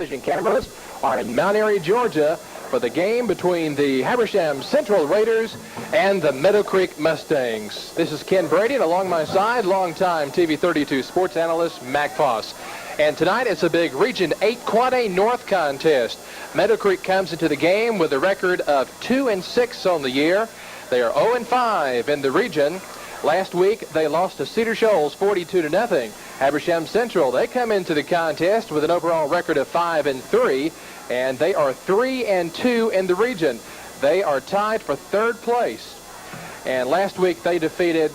television cameras are in Mount Airy, Georgia, for the game between the Habersham Central Raiders and the Meadowcreek Mustangs. This is Ken Brady, and along my side, longtime TV 32 sports analyst Mac Foss. And tonight it's a big Region 8 Quad A North contest. Meadowcreek comes into the game with a record of 2-6 on the year. They are 0-5 in the region. Last week they lost to Cedar Shoals 42-0. Habersham Central, they come into the contest with an overall record of 5-3, and they are 3-2 in the region. They are tied for third place. And last week they defeated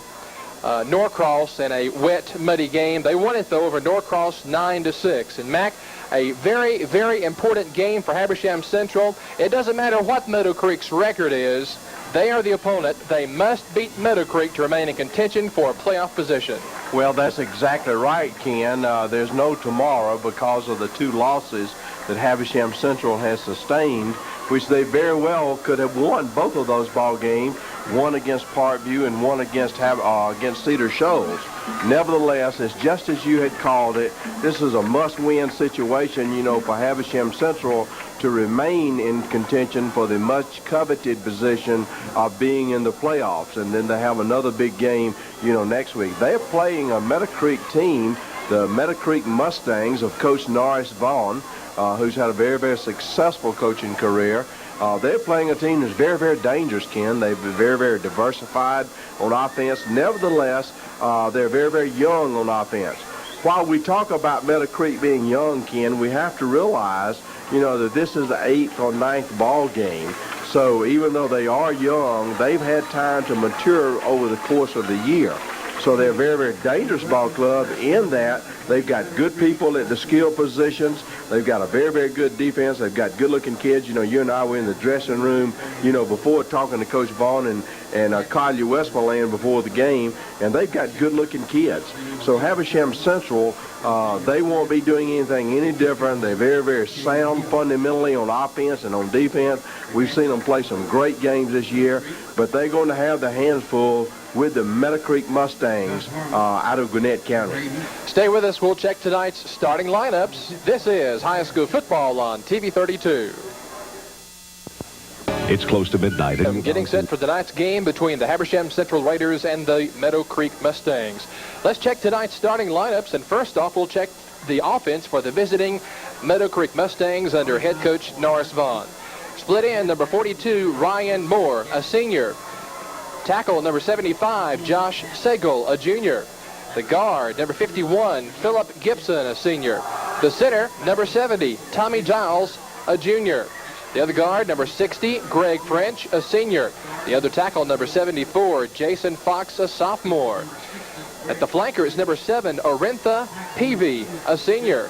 Norcross in a wet, muddy game. They won it, though, over Norcross 9-6. And, Mac, a very, very important game for Habersham Central. It doesn't matter what Meadowcreek's record is. They are the opponent. They must beat Meadowcreek to remain in contention for a playoff position. Well, that's exactly right, Ken. There's no tomorrow because of the two losses that Habersham Central has sustained, which they very well could have won both of those ball games, one against Parkview and one against Cedar Shoals. Nevertheless, it's just as you had called it. This is a must-win situation, you know, for Habersham Central to remain in contention for the much coveted position of being in the playoffs. And then they have another big game, you know, next week. They're playing a Meadowcreek team, the Meadowcreek Mustangs of Coach Norris Vaughn, who's had a very, very successful coaching career. They're playing a team that's very, very dangerous, Ken. They've been very, very diversified on offense. Nevertheless, they're very, very young on offense. While we talk about Meadowcreek being young, Ken, we have to realize, you know, that this is the 8th or 9th ball game. So even though they are young, they've had time to mature over the course of the year. So they're a very, very dangerous ball club in that they've got good people at the skill positions. They've got a very, very good defense. They've got good-looking kids. You know, you and I were in the dressing room, you know, before talking to Coach Vaughn and Collier Westmoreland before the game, and they've got good-looking kids. So Habersham Central, they won't be doing anything any different. They're very, very sound fundamentally on offense and on defense. We've seen them play some great games this year, but they're going to have their hands full with the Meadowcreek Mustangs out of Gwinnett County. Stay with us. We'll check tonight's starting lineups. This is high school football on TV 32. It's close to midnight. Getting set for tonight's game between the Habersham Central Raiders and the Meadowcreek Mustangs. Let's check tonight's starting lineups, and first off, we'll check the offense for the visiting Meadowcreek Mustangs under head coach Norris Vaughn. Split in, number 42, Ryan Moore, a senior. Tackle, number 75, Josh Segal, a junior. The guard, number 51, Philip Gibson, a senior. The center, number 70, Tommy Giles, a junior. The other guard, number 60, Greg French, a senior. The other tackle, number 74, Jason Fox, a sophomore. At the flanker is number 7, Orintha Peavy, a senior.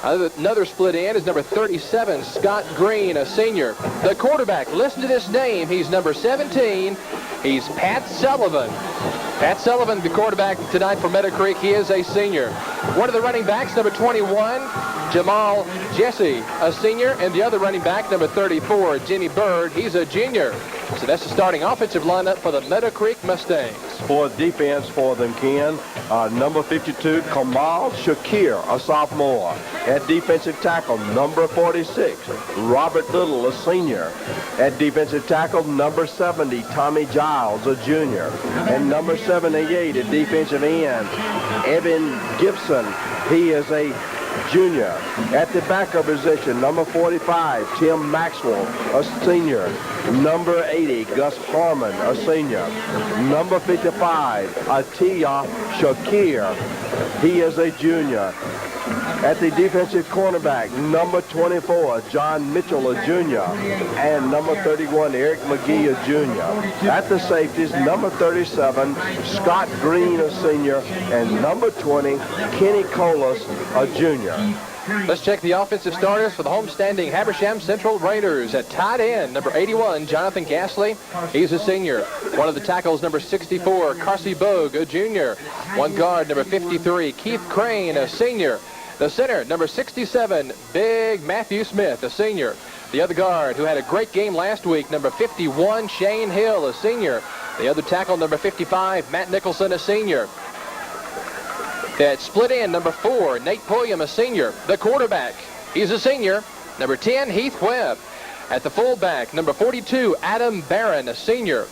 Another split end is number 37, Scott Green, a senior. The quarterback, listen to this name, he's number 17. He's Pat Sullivan. Pat Sullivan, the quarterback tonight for Meadowcreek. He is a senior. One of the running backs, number 21, Jamal Jesse, a senior. And the other running back, number 34, Jimmy Bird. He's a junior. So that's the starting offensive lineup for the Meadowcreek Mustangs. For defense for them, Ken, number 52, Kamal Shakir, a sophomore. At defensive tackle, number 46, Robert Little, a senior. At defensive tackle, number 70, Tommy Giles, a junior. And number 78 at defensive end, Evan Gibson. He is a junior. At the backup position, number 45, Tim Maxwell, a senior. Number 80, Gus Harmon, a senior. Number 55, Atiya Shakir. He is a junior. At the defensive cornerback, number 24, John Mitchell, a junior, and number 31, Eric McGee, a junior. At the safeties, number 37, Scott Green, a senior, and number 20, Kenny Colas, a junior. Let's check the offensive starters for the homestanding Habersham Central Raiders. At tight end, number 81, Jonathan Gasly. He's a senior. One of the tackles, number 64, Carsey Bogue, a junior. One guard, number 53, Keith Crane, a senior. The center, number 67, Big Matthew Smith, a senior. The other guard, who had a great game last week, number 51, Shane Hill, a senior. The other tackle, number 55, Matt Nicholson, a senior. That split end, number 4, Nate Pulliam, a senior. The quarterback, He's a senior. Number 10, Heath Webb. At the fullback, number 42, Adam Barron, a senior.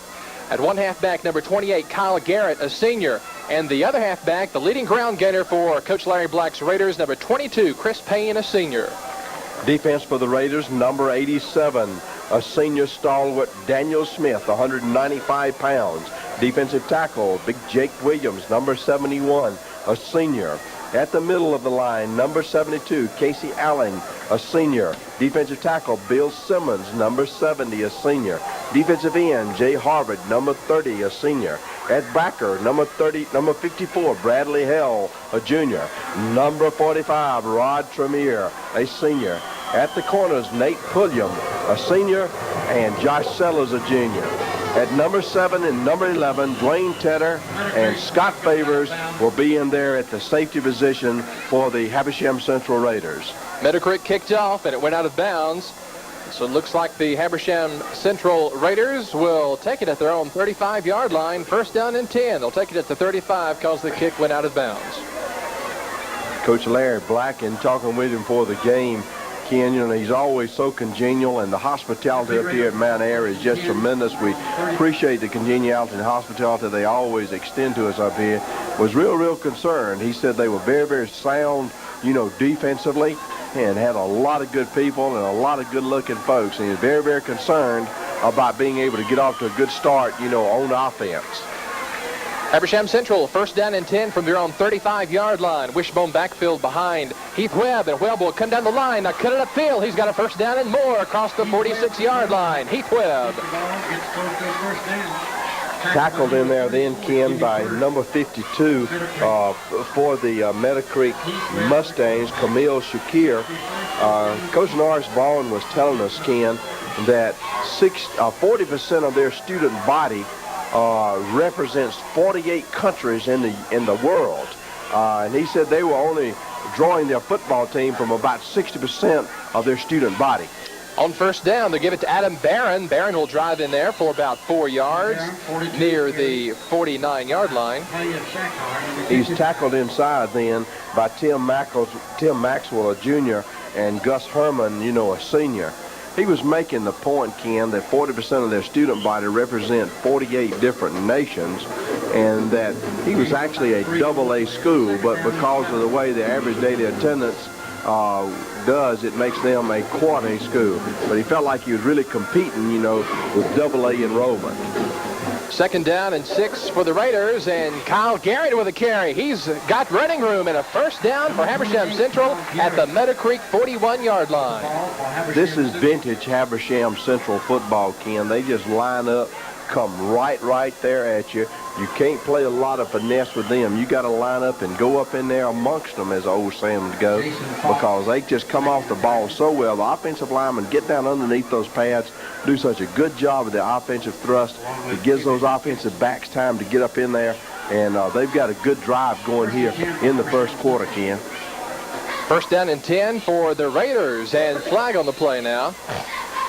At one halfback, number 28, Kyle Garrett, a senior. And the other halfback, the leading ground gainer for Coach Larry Black's Raiders, number 22, Chris Payne, a senior. Defense for the Raiders, number 87, a senior stalwart, Daniel Smith, 195 pounds. Defensive tackle, Big Jake Williams, number 71, a senior. At the middle of the line, number 72, Casey Allen, a senior. Defensive tackle, Bill Simmons, number 70, a senior. Defensive end, Jay Harvard, number 30, a senior. At backer, number 54, Bradley Hell, a junior. Number 45, Rod Tremere, a senior. At the corners, Nate Pulliam, a senior, and Josh Sellers, a junior. At number 7 and number 11, Dwayne Tedder and Scott Favors will be in there at the safety position for the Habersham Central Raiders. Meadowcreek kicked off, and it went out of bounds. So it looks like the Habersham Central Raiders will take it at their own 35-yard line. First down and 10. They'll take it at the 35 because the kick went out of bounds. Coach Larry Black, in talking with him for the game, Ken, you know, he's always so congenial, and the hospitality up here at Mount Air is just tremendous. We appreciate the congeniality and hospitality they always extend to us up here. Was real concerned. He said they were very sound, you know, defensively, and had a lot of good people and a lot of good-looking folks. And he was very concerned about being able to get off to a good start, you know, on offense. Habersham Central, first down and 10 from their own 35-yard line. Wishbone backfield behind Heath Webb, and Webb will come down the line. Now cut it upfield. He's got a first down and more across the 46-yard line. Heath Webb. Tackled in there then, Ken, by number 52 for the Meadowcreek Mustangs, Camille Shakir. Coach Norris Vaughn was telling us, Ken, that 40% of their student body represents 48 countries in the world. And he said they were only drawing their football team from about 60% of their student body. On first down, they give it to Adam Barron. Barron will drive in there for about 4 yards near the 49-yard line. He's tackled inside then by Tim Maxwell, a junior, and Gus Herman, you know, a senior. He was making the point, Ken, that 40% of their student body represent 48 different nations, and that he was actually a AA school, but because of the way the average daily attendance does, it makes them a quad-A school. But he felt like he was really competing, you know, with AA enrollment. Second down and 6 for the Raiders, and Kyle Garrett with a carry. He's got running room and a first down for Habersham Central at the Meadowcreek 41-yard line. This is vintage Habersham Central football, Ken. They just line up, come right there at you. You can't play a lot of finesse with them. You got to line up and go up in there amongst them, as the old saying would go, because they just come off the ball so well. The offensive linemen get down underneath those pads, do such a good job of the offensive thrust. It gives those offensive backs time to get up in there, and they've got a good drive going here in the first quarter, Ken. First down and 10 for the Raiders, and flag on the play now.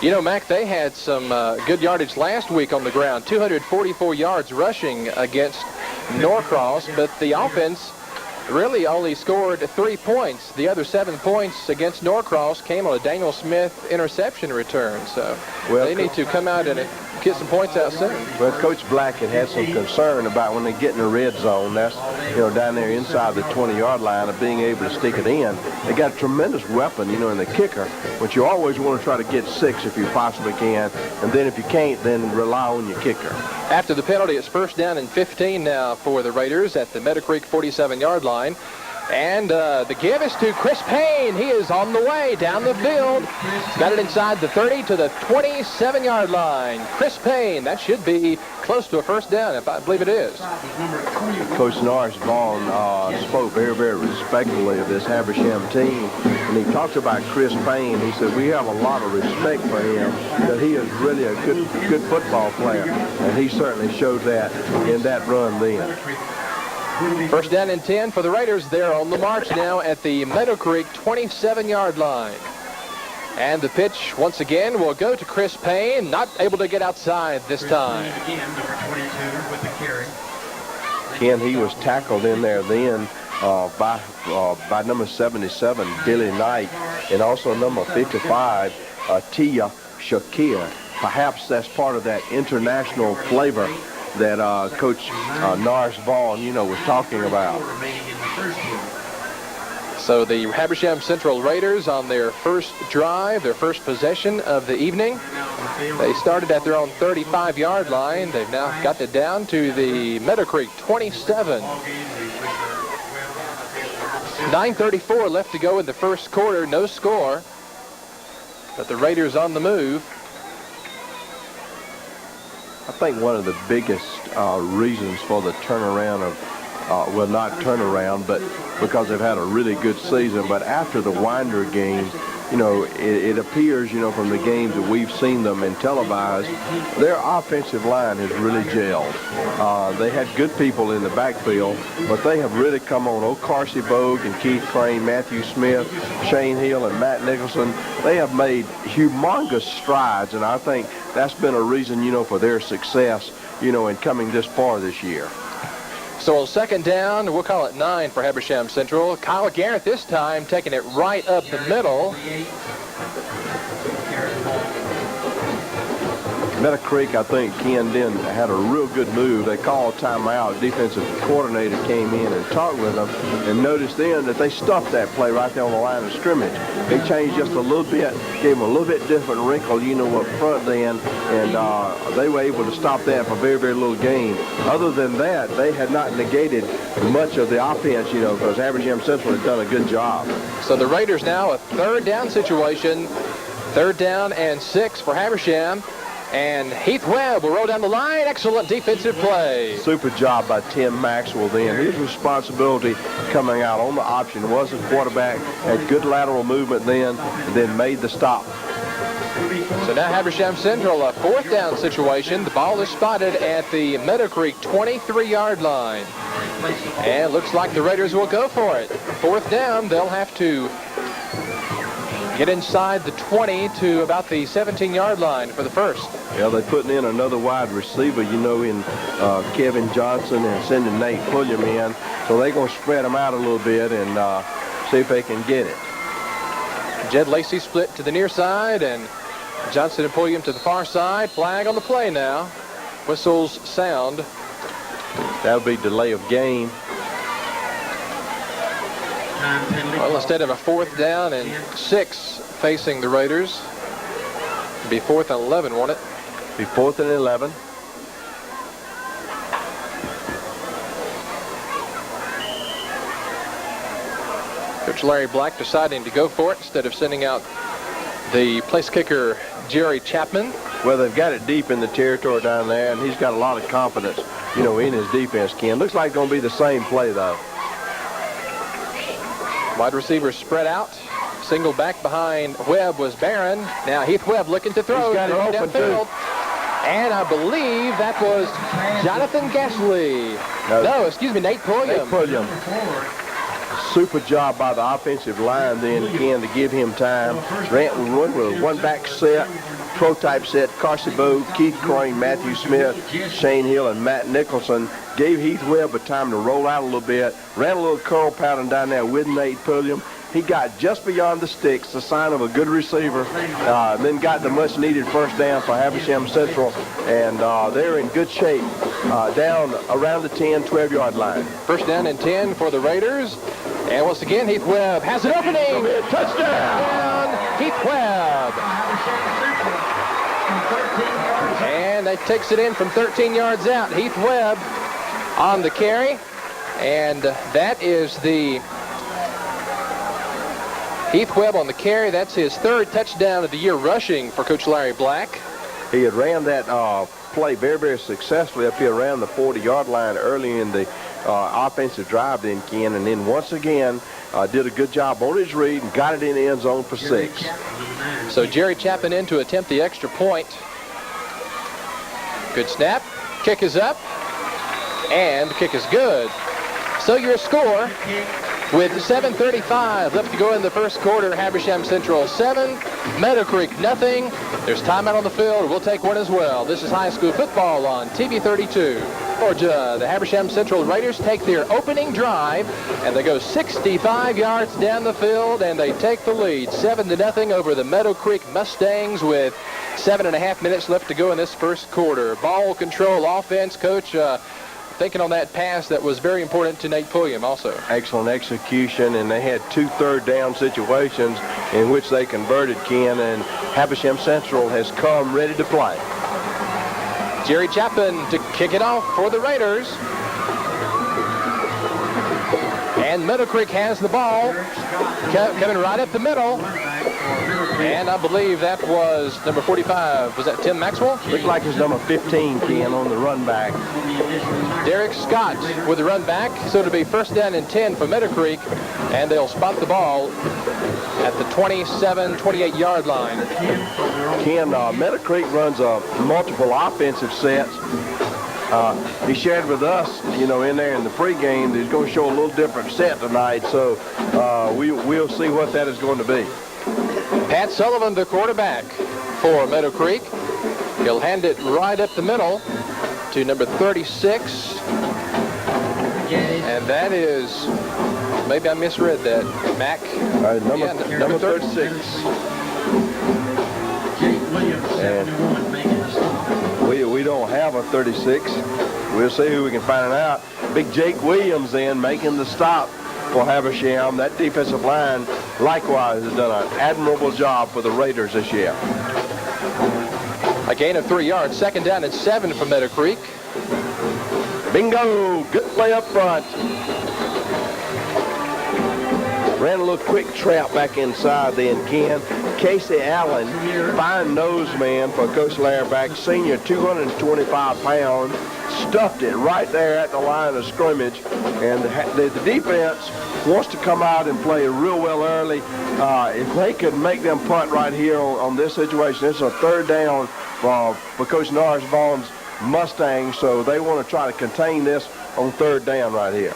You know, Mac, they had some good yardage last week on the ground, 244 yards rushing against Norcross, but the offense really only scored 3 points. The other 7 points against Norcross came on a Daniel Smith interception return, so they need to come out and get some points out soon. Well, Coach Black had some concern about when they get in the red zone. That's, you know, down there inside the 20-yard line of being able to stick it in. They got a tremendous weapon, you know, in the kicker, but you always want to try to get 6 if you possibly can, and then if you can't, then rely on your kicker. After the penalty, it's first down and 15 now for the Raiders at the Meadowcreek 47-yard line. And the give is to Chris Payne. He is on the way down the field. Got it inside the 30 to the 27-yard line. Chris Payne, that should be close to a first down, if I believe it is. Coach Norris Vaughn spoke very respectfully of this Habersham team. And he talked about Chris Payne. He said, we have a lot of respect for him, that he is really a good football player. And he certainly showed that in that run then. First down and 10 for the Raiders. They're on the march now at the Meadowcreek 27-yard line. And the pitch, once again, will go to Chris Payne. Not able to get outside this time. Ken, he was tackled in there then by number 77, Billy Knight, and also number 55, Tia Shakir. Perhaps that's part of that international flavor that Coach Norris Vaughn, was talking about. So the Habersham Central Raiders on their first drive, their first possession of the evening. They started at their own 35-yard line. They've now got it down to the Meadowcreek 27. 9:34 left to go in the first quarter. No score. But the Raiders on the move. I think one of the biggest reasons for the turnaround of, well, not turnaround, but because they've had a really good season, but after the Winder game, it appears, from the games that we've seen them and televised, their offensive line has really gelled. They had good people in the backfield, but they have really come on. Carsey Bogue and Keith Crane, Matthew Smith, Shane Hill, and Matt Nicholson. They have made humongous strides, and I think that's been a reason, for their success, in coming this far this year. So on second down, we'll call it 9 for Habersham Central. Kyle Garrett this time taking it right up the middle. Meadowcreek, I think, Ken then had a real good move. They called timeout. Defensive coordinator came in and talked with them and noticed then that they stuffed that play right there on the line of scrimmage. They changed just a little bit, gave them a little bit different wrinkle, up front then, and they were able to stop that for very, very little gain. Other than that, they had not negated much of the offense, because Habersham Central had done a good job. So the Raiders now a third down situation. 3rd down and 6 for Habersham. And Heath Webb will roll down the line. Excellent defensive play. Super job by Tim Maxwell then. His responsibility coming out on the option was the quarterback. Had good lateral movement then, and then made the stop. So now Habersham Central, a 4th down situation. The ball is spotted at the Meadowcreek 23-yard line. And looks like the Raiders will go for it. 4th down, they'll have to get inside the 20 to about the 17-yard line for the first. Yeah, they're putting in another wide receiver, in Kevin Johnson, and sending Nate Pulliam in. So they're going to spread them out a little bit and see if they can get it. Jed Lacey split to the near side, and Johnson and Pulliam to the far side. Flag on the play now. Whistles sound. That'll be delay of game. Well, instead of a 4th down and 6 facing the Raiders, it'd be 4th and 11, won't it? Be 4th and 11. Coach Larry Black deciding to go for it instead of sending out the place kicker Jerry Chapman. Well, they've got it deep in the territory down there, and he's got a lot of confidence, in his defense, Ken. Looks like it's going to be the same play, though. Wide receivers spread out. Single back behind Webb was Barron. Now Heath Webb looking to throw. He's got it open, too. And I believe that was Jonathan Gasly. No, excuse me, Nate Pulliam. Nate Pulliam. Super job by the offensive line then, Ken, to give him time. Grant with a one-back set, pro-type set. Carsey Bogue, Keith Crane, Matthew Smith, Shane Hill, and Matt Nicholson. Gave Heath Webb a time to roll out a little bit. Ran a little curl pattern down there with Nate Pulliam. He got just beyond the sticks, a sign of a good receiver. Then got the much-needed first down for Habersham Central. And they're in good shape down around the 10, 12-yard line. First down and 10 for the Raiders. And once again, Heath Webb has an opening. Touchdown, Heath Webb. And that takes it in from 13 yards out. Heath Webb on the carry. And that is the Heath Webb on the carry. That's his 3rd touchdown of the year rushing for Coach Larry Black. He had ran that play very, very successfully up here around the 40-yard line early in the offensive drive then, Ken. And then once again, did a good job on his read and got it in the end zone for 6. So Jerry Chapman in to attempt the extra point. Good snap. Kick is up. And the kick is good. So your score, with 7:35 left to go in the first quarter, Habersham Central 7, Meadowcreek nothing. There's timeout on the field. We'll take one as well. This is high school football on TV 32. Georgia. The Habersham Central Raiders take their opening drive, and they go 65 yards down the field, and they take the lead 7-0 over the Meadowcreek Mustangs with 7.5 minutes left to go in this first quarter. Ball control offense, Coach, thinking on that pass that was very important to Nate Pulliam also. Excellent execution, and they had 2 third-down situations in which they converted, Ken, and Habersham Central has come ready to play. Jerry Chapman to kick it off for the Raiders. And Meadowcreek has the ball, coming right up the middle. And I believe that was number 45. Was that Tim Maxwell? Looked like it's number 15, Ken, on the run back. Derek Scott with the run back. So it'll be 1st down and 10 for Meadowcreek. And they'll spot the ball at the 27, 28-yard line. Ken, Meadowcreek runs multiple offensive sets. He shared with us, in there in the pregame, that he's going to show a little different set tonight. So we'll see what that is going to be. Pat Sullivan, the quarterback for Meadowcreek. He'll hand it right up the middle to number 36. And that is, maybe I misread that, Mac. Number 36. And we don't have a 36. We'll see who we can find out. Big Jake Williams then making the stop for Habersham. That defensive line likewise has done an admirable job for the Raiders this year. A gain of 3 yards. 2nd down and 7 for Meadowcreek. Bingo! Good play up front. Ran a little quick trap back inside then, Ken. Casey Allen, fine nose man for Coach Larback, senior, 225 pounds. Stuffed it right there at the line of scrimmage. And the defense wants to come out and play real well early. If they could make them punt right here on this situation, it's a 3rd down for Coach Norris Vaughn's Mustangs, so they want to try to contain this on 3rd down right here.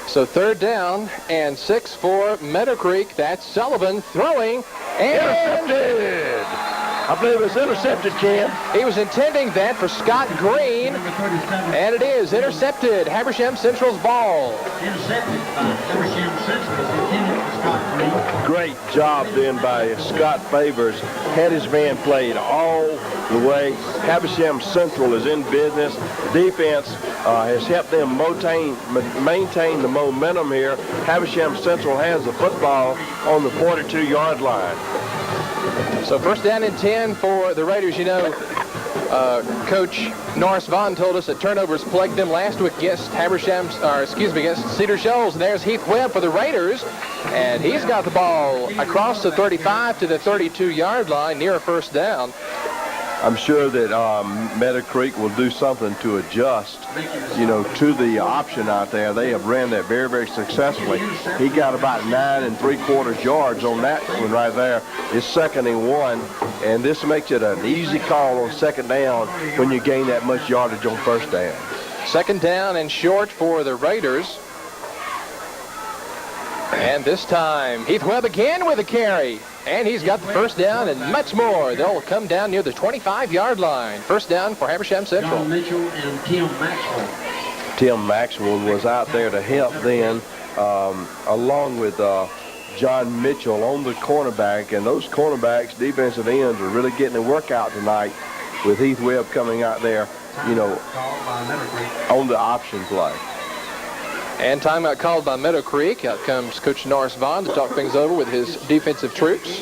So 3rd down and 6 for Meadowcreek. That's Sullivan throwing and intercepted. I believe it was intercepted, Ken. He was intending that for Scott Green, and it is intercepted. Habersham Central's ball. Intercepted by Habersham Central, intended for Scott Green. Great job then by Scott Favors. Had his man played all the way. Habersham Central is in business. Defense has helped them maintain the momentum here. Habersham Central has the football on the 42-yard line. So 1st down and 10 for the Raiders. Coach Norris Vaughn told us that turnovers plagued them last week against against Cedar Shoals. And there's Heath Webb for the Raiders. And he's got the ball across the 35 to the 32-yard line near a 1st down. I'm sure that Meadowcreek will do something to adjust, to the option out there. They have ran that very, very successfully. He got about 9 3/4 yards on that one right there. It's 2nd and 1, and this makes it an easy call on 2nd down when you gain that much yardage on 1st down. 2nd down and short for the Raiders. And this time, Heath Webb again with a carry. And he's got the 1st down and much more. They'll come down near the 25-yard line. 1st down for Habersham Central. John Mitchell and Tim Maxwell. Tim Maxwell was out there to help then, along with John Mitchell on the cornerback. And those cornerbacks, defensive ends, are really getting a workout tonight with Heath Webb coming out there, on the option play. And timeout called by Meadowcreek. Out comes Coach Norris Vaughn to talk things over with his defensive troops.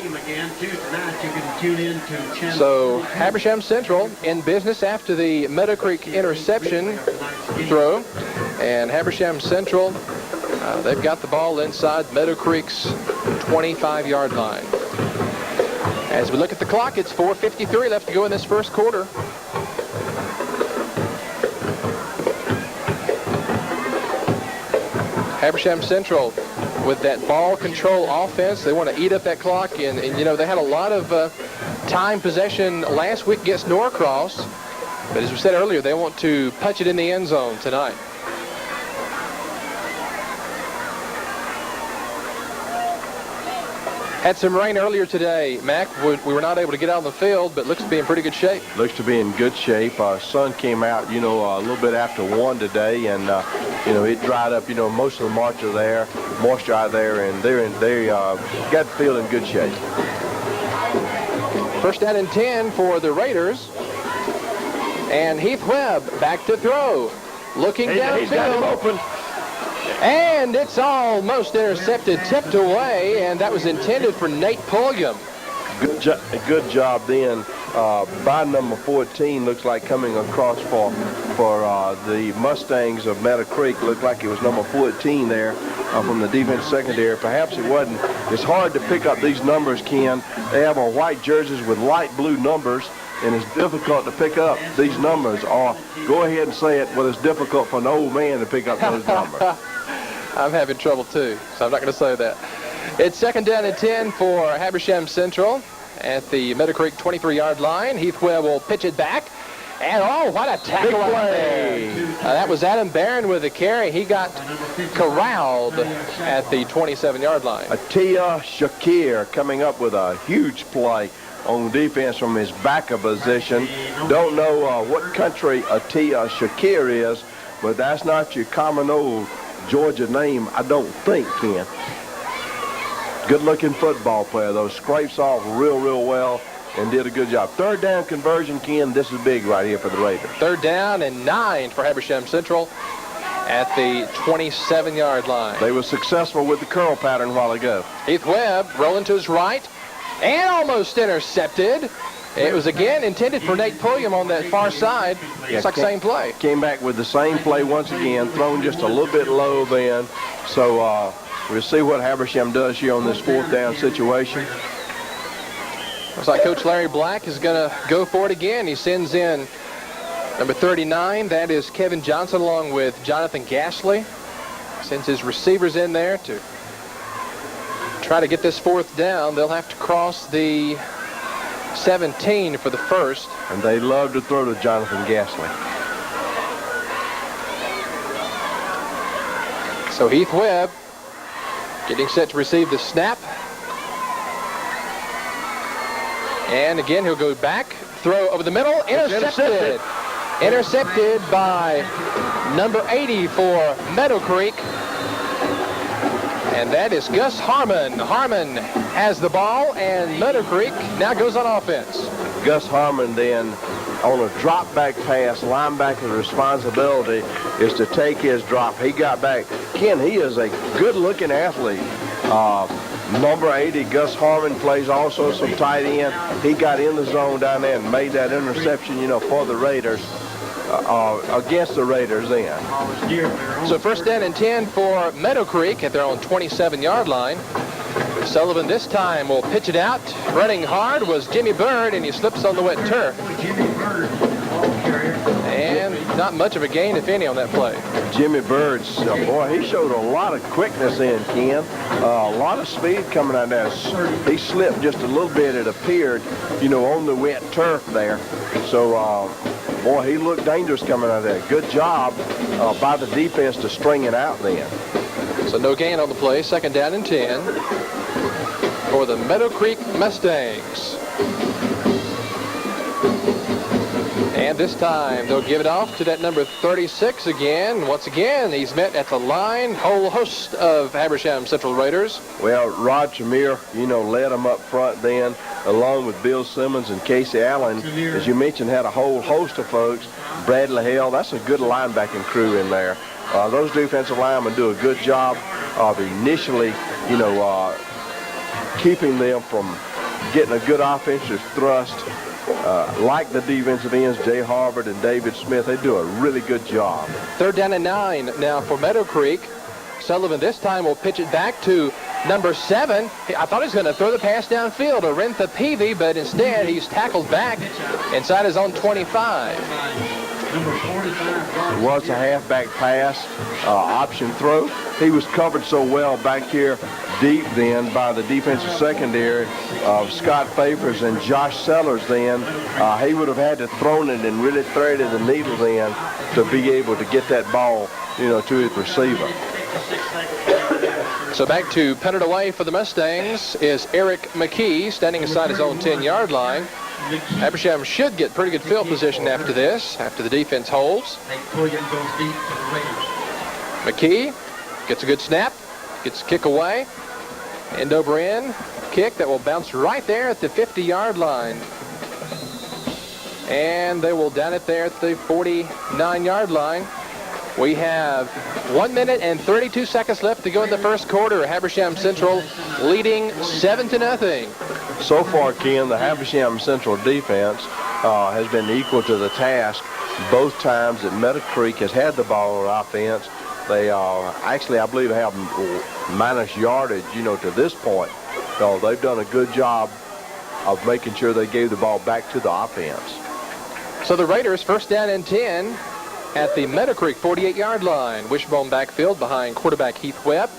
So Habersham Central in business after the Meadowcreek interception throw. And Habersham Central, they've got the ball inside Meadowcreek's 25-yard line. As we look at the clock, it's 4:53 left to go in this first quarter. Habersham Central with that ball control offense. They want to eat up that clock. And they had a lot of time possession last week against Norcross. But as we said earlier, they want to punch it in the end zone tonight. Had some rain earlier today, Mac. We were not able to get out on the field, but looks to be in pretty good shape. Looks to be in good shape. Sun came out, a little bit after 1 today, and it dried up. Most of the moisture there, out there, and they got the field in good shape. First down and 10 for the Raiders, and Heath Webb back to throw, looking downfield. He's got him open. And it's almost intercepted, tipped away, and that was intended for Nate Pulliam. Good job then by number 14. Looks like coming across for the Mustangs of Meadowcreek. Looked like it was number 14 there from the defense secondary. Perhaps it wasn't. It's hard to pick up these numbers, Ken. They have on white jerseys with light blue numbers, and it's difficult to pick up these numbers. Or go ahead and say it, well, it's difficult for an old man to pick up those numbers. I'm having trouble too, so I'm not going to say that. It's second down and 10 for Habersham Central at the Meadowcreek 23-yard line. Heath Webb will pitch it back. And, oh, what a tackle out there. That was Adam Barron with the carry. He got corralled at the 27-yard line. Atia Shakir coming up with a huge play on defense from his backup position. Don't know what country Atia Shakir is, but that's not your common old Georgia name, I don't think, Ken. Good-looking football player, though. Scrapes off real well and did a good job. Third down conversion, Ken. This is big right here for the Raiders. Third down and 9 for Habersham Central at the 27-yard line. They were successful with the curl pattern a while ago. Heath Webb rolling to his right and almost intercepted. It was again intended for Nate Pulliam on that far side. It's like the same play. Came back with the same play once again, thrown just a little bit low then. So we'll see what Habersham does here on this fourth down situation. Looks like Coach Larry Black is going to go for it again. He sends in number 39. That is Kevin Johnson along with Jonathan Gasly. Sends his receivers in there to try to get this fourth down. They'll have to cross the 17 for the first. And they love to throw to Jonathan Gasly. So Heath Webb getting set to receive the snap. And again, he'll go back, throw over the middle, intercepted. Intercepted by number 80 for Meadowcreek. And that is Gus Harmon. Harmon has the ball, and Meadowcreek now goes on offense. Gus Harmon then on a drop back pass, linebacker's responsibility is to take his drop. He got back. Ken, he is a good-looking athlete. Number 80, Gus Harmon, plays also some tight end. He got in the zone down there and made that interception, for the Raiders, against the Raiders then. So first down and 10 for Meadowcreek at their own 27-yard line. Sullivan this time will pitch it out. Running hard was Jimmy Bird, and he slips on the wet turf. And not much of a gain, if any, on that play. Jimmy Bird's, boy, he showed a lot of quickness in, Ken. A lot of speed coming out there. He slipped just a little bit, it appeared, on the wet turf there. So, boy, he looked dangerous coming out of there. Good job by the defense to string it out then. So no gain on the play. Second down and 10 for the Meadowcreek Mustangs. And this time they'll give it off to that number 36 again. Once again, he's met at the line. Whole host of Habersham Central Raiders. Well, Rod Tremere, led them up front then, along with Bill Simmons and Casey Allen. As you mentioned, had a whole host of folks. Bradley Hale, that's a good linebacking crew in there. Those defensive linemen do a good job of initially, keeping them from getting a good offensive thrust. Like the defensive ends, Jay Harvard and David Smith, they do a really good job. Third down and 9 now for Meadowcreek. Sullivan this time will pitch it back to number 7. I thought he was going to throw the pass downfield to Rentha Peavy, but instead he's tackled back inside his own 25. It was a halfback pass, option throw. He was covered so well back here deep then by the defensive secondary of Scott Favors and Josh Sellers then. He would have had to thrown it and really threaded the needle then to be able to get that ball, to his receiver. So back to punt it away for the Mustangs is Eric McKee, standing aside his own 10-yard line. Habersham should get pretty good field position after this, after the defense holds. McKee gets a good snap, gets a kick away, end over end kick that will bounce right there at the 50-yard line. And they will down it there at the 49-yard line. We have 1 minute and 32 seconds left to go in the first quarter. Habersham Central leading 7-0. So far, Ken, the Habersham Central defense has been equal to the task both times that Meadowcreek has had the ball on offense. They actually, I believe, have minus yardage, to this point. So they've done a good job of making sure they gave the ball back to the offense. So the Raiders first down and 10 at the Meadowcreek 48-yard line. Wishbone backfield behind quarterback Heath Webb.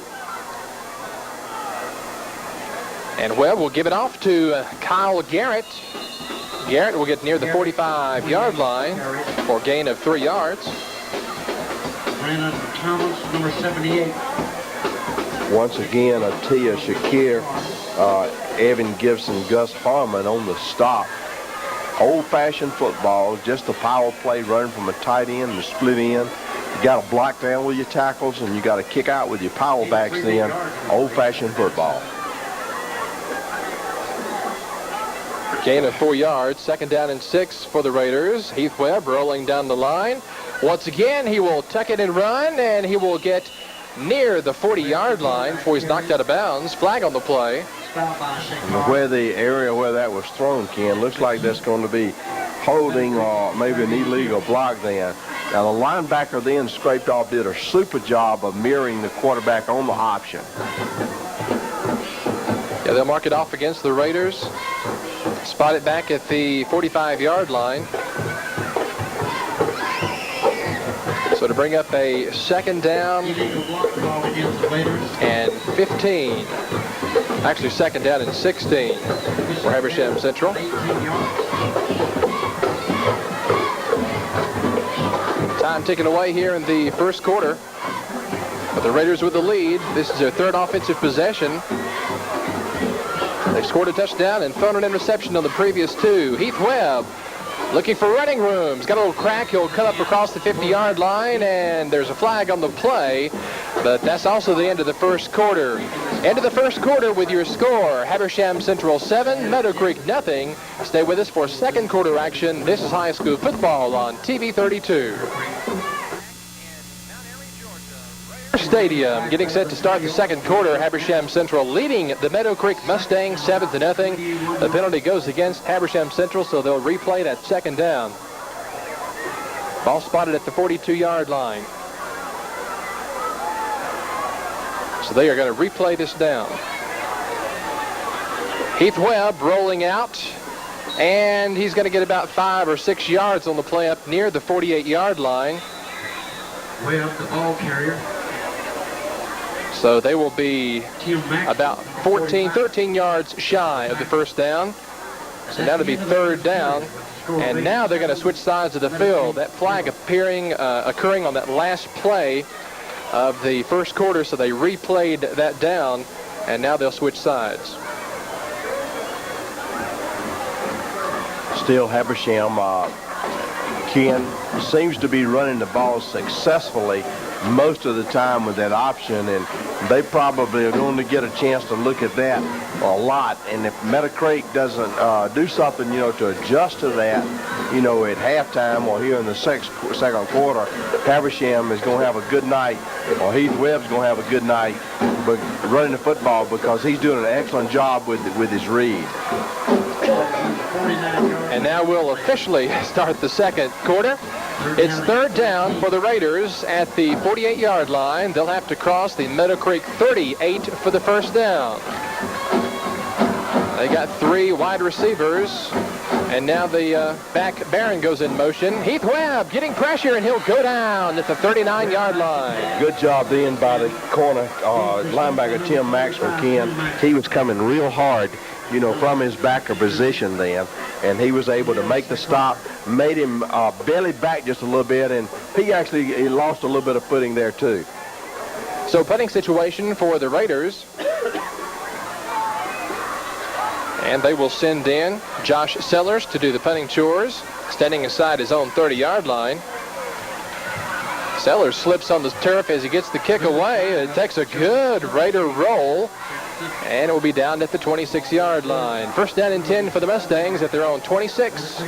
And Webb will give it off to Kyle Garrett. Garrett will get near the 45-yard line for a gain of 3 yards. Brandon Thomas, number 78. Once again, Atia Shakir, Evan Gibson, Gus Harmon on the stop. Old-fashioned football, just a power play running from a tight end to split end. You got to block down with your tackles, and you got to kick out with your power backs then. Old-fashioned football. Gain of 4 yards, second down and 6 for the Raiders. Heath Webb rolling down the line. Once again, he will tuck it and run, and he will get near the 40-yard line before he's knocked out of bounds. Flag on the play. Where the area where that was thrown, Ken, looks like that's going to be holding or maybe an illegal block then. Now, the linebacker then scraped off, did a super job of mirroring the quarterback on the option. Yeah, they'll mark it off against the Raiders. Spot it back at the 45-yard line. So to bring up a second down and 15. Actually, second down and 16 for Habersham Central. Time ticking away here in the first quarter. But the Raiders with the lead. This is their third offensive possession. They scored a touchdown and thrown an interception on the previous two. Heath Webb looking for running room. He's got a little crack. He'll cut up across the 50-yard line, and there's a flag on the play. But that's also the end of the first quarter. End of the first quarter with your score. Habersham Central 7, Meadowcreek nothing. Stay with us for second quarter action. This is high school football on TV 32. Stadium getting set to start the second quarter. Habersham Central leading the Meadowcreek Mustangs 7-0. The penalty goes against Habersham Central, so they'll replay that second down. Ball spotted at the 42-yard line. So they are going to replay this down. Heath Webb rolling out, and he's going to get about 5 or 6 yards on the play up near the 48-yard line. Webb, the ball carrier. So they will be about 13 yards shy of the first down. So that'll be third down. And now they're going to switch sides of the field. That flag occurring on that last play of the first quarter, so they replayed that down, and now they'll switch sides. Still Habersham, Ken, seems to be running the ball successfully most of the time with that option, and they probably are going to get a chance to look at that a lot. And if Meadowcreek doesn't do something, to adjust to that, at halftime or here in the second quarter, Habersham is going to have a good night, or Heath Webb's going to have a good night but running the football, because he's doing an excellent job with his read. And now we'll officially start the second quarter. It's third down for the Raiders at the 48-yard line. They'll have to cross the Meadowcreek 38 for the first down. They got 3 wide receivers, and now the back Barron goes in motion. Heath Webb getting pressure, and he'll go down at the 39-yard line. Good job then by the corner linebacker Tim Maxwell, Ken. He was coming real hard, from his backer position then, and he was able to make the stop, made him belly back just a little bit, and he lost a little bit of footing there too. So punting situation for the Raiders. And they will send in Josh Sellers to do the punting chores, standing inside his own 30-yard line. Sellers slips on the turf as he gets the kick away. It takes a good Raider roll, and it will be down at the 26-yard line. First down and 10 for the Mustangs at their own 26.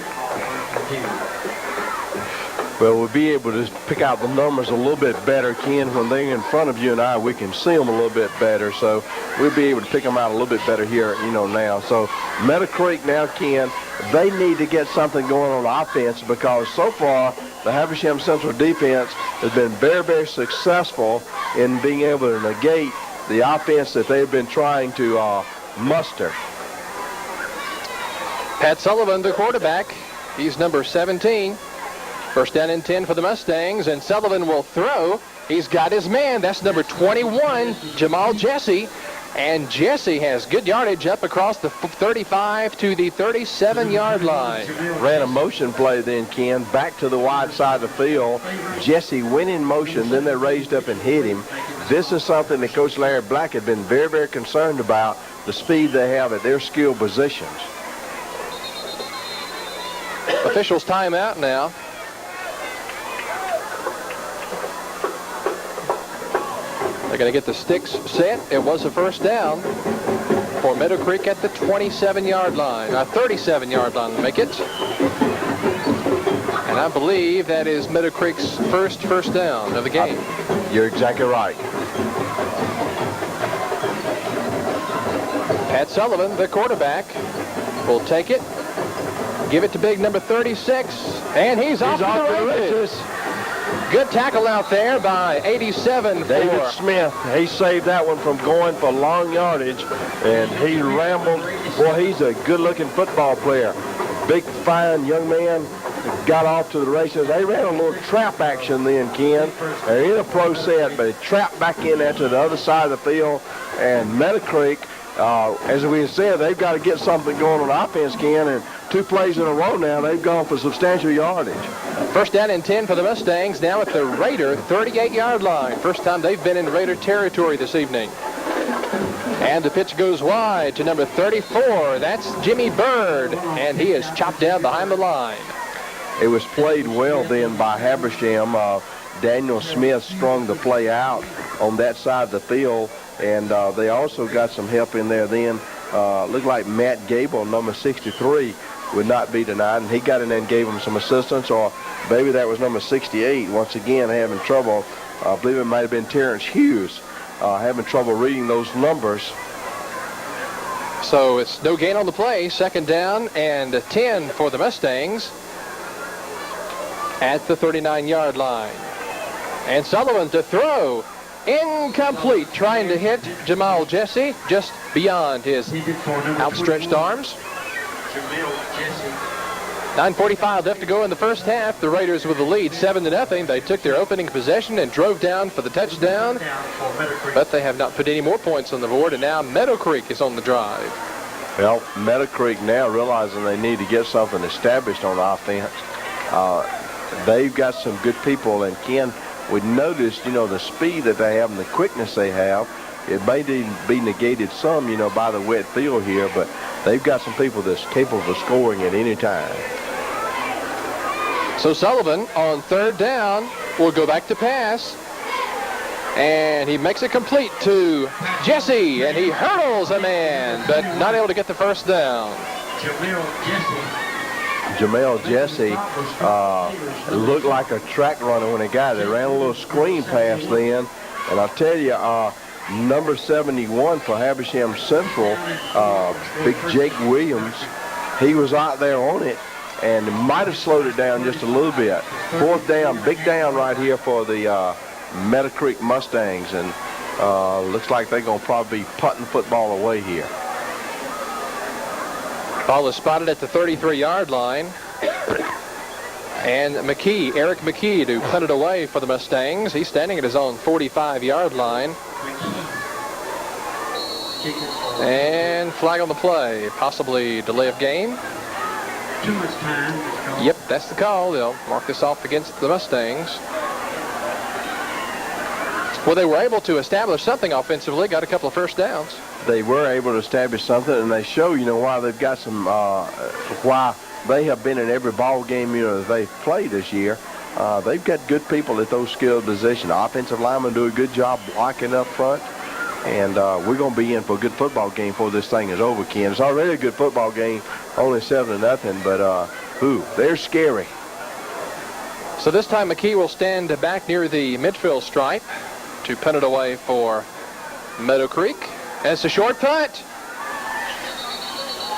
Well, we'll be able to pick out the numbers a little bit better, Ken. When they're in front of you and I, we can see them a little bit better. So we'll be able to pick them out a little bit better here, now. So Meadowcreek now, Ken, they need to get something going on offense, because so far the Habersham Central defense has been very, very successful in being able to negate the offense that they've been trying to muster. Pat Sullivan, the quarterback. He's number 17. First down and 10 for the Mustangs, and Sullivan will throw. He's got his man. That's number 21, Jamal Jesse. And Jesse has good yardage up across the 35 to the 37-yard line. Ran a motion play then, Ken, back to the wide side of the field. Jesse went in motion, then they raised up and hit him. This is something that Coach Larry Black had been very, very concerned about, the speed they have at their skill positions. Officials timeout now. They're going to get the sticks set. It was a first down for Meadowcreek at the 27-yard line, 37-yard line to make it. And I believe that is Meadowcreek's first down of the game. You're exactly right. Pat Sullivan, the quarterback, will take it, give it to big number 36, and he's off to the races. Good tackle out there by 87 David Smith. He saved that one from going for long yardage, and he rambled. Boy, he's a good-looking football player. Big, fine young man. Got off to the races. They ran a little trap action then, Ken. They're in a pro set, but they trapped back in there to the other side of the field. And Meadowcreek, as we said, they've got to get something going on offense, Ken. And 2 plays in a row now, they've gone for substantial yardage. First down and 10 for the Mustangs, now at the Raider 38-yard line. First time they've been in Raider territory this evening. And the pitch goes wide to number 34. That's Jimmy Bird, and he is chopped down behind the line. It was played well then by Habersham. Daniel Smith strung the play out on that side of the field, and they also got some help in there then. Looked like Matt Gable, number 63, would not be denied, and he got in there and gave him some assistance, or maybe that was number 68, once again having trouble. I believe it might have been Terrence Hughes having trouble reading those numbers. So it's no gain on the play. Second down and 10 for the Mustangs at the 39-yard line. And Sullivan to throw. Incomplete, trying to hit Jamal Jesse just beyond his outstretched arms. 9:45 left to go in the first half. The Raiders with the lead 7-0. They took their opening possession and drove down for the touchdown, but they have not put any more points on the board, and now Meadowcreek is on the drive. Well, Meadowcreek now realizing they need to get something established on offense. They've got some good people, and Ken, we noticed, the speed that they have and the quickness they have. It may be negated some, by the wet field here, but they've got some people that's capable of scoring at any time. So Sullivan on third down will go back to pass, and he makes it complete to Jesse, and he hurdles a man, but not able to get the first down. Jamal Jesse looked like a track runner when he got it. They ran a little screen pass then, and I'll tell you, number 71 for Habersham Central, Big Jake Williams, he was out there on it and might have slowed it down just a little bit. Fourth down, big down right here for the Meadowcreek Mustangs, and looks like they're going to probably be putting football away here. Ball is spotted at the 33-yard line. And Eric McKee to punt it away for the Mustangs. He's standing at his own 45-yard line. And flag on the play. Possibly delay of game. Too much time. Yep, that's the call. They'll mark this off against the Mustangs. Well, they were able to establish something offensively, got a couple of first downs. They were able to establish something, and they show, why they've got some, why they have been in every ball game, that they've played this year. They've got good people at those skilled positions. The offensive linemen do a good job blocking up front, and we're going to be in for a good football game before this thing is over, Ken. It's already a good football game, only 7-0, but they're scary. So this time McKee will stand back near the midfield stripe to punt it away for Meadowcreek. And it's a short punt.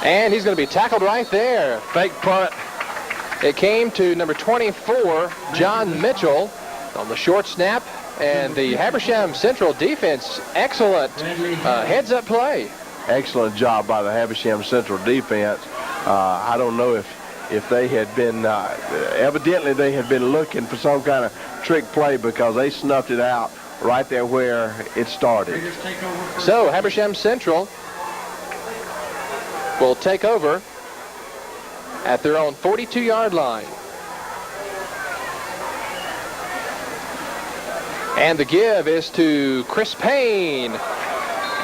And he's going to be tackled right there. Fake punt. It came to number 24, John Mitchell, on the short snap. And the Habersham Central defense, excellent heads-up play. Excellent job by the Habersham Central defense. I don't know if they had been, evidently they had been looking for some kind of trick play, because they snuffed it out right there where it started. So Habersham Central will take over at their own 42-yard line. And the give is to Chris Payne.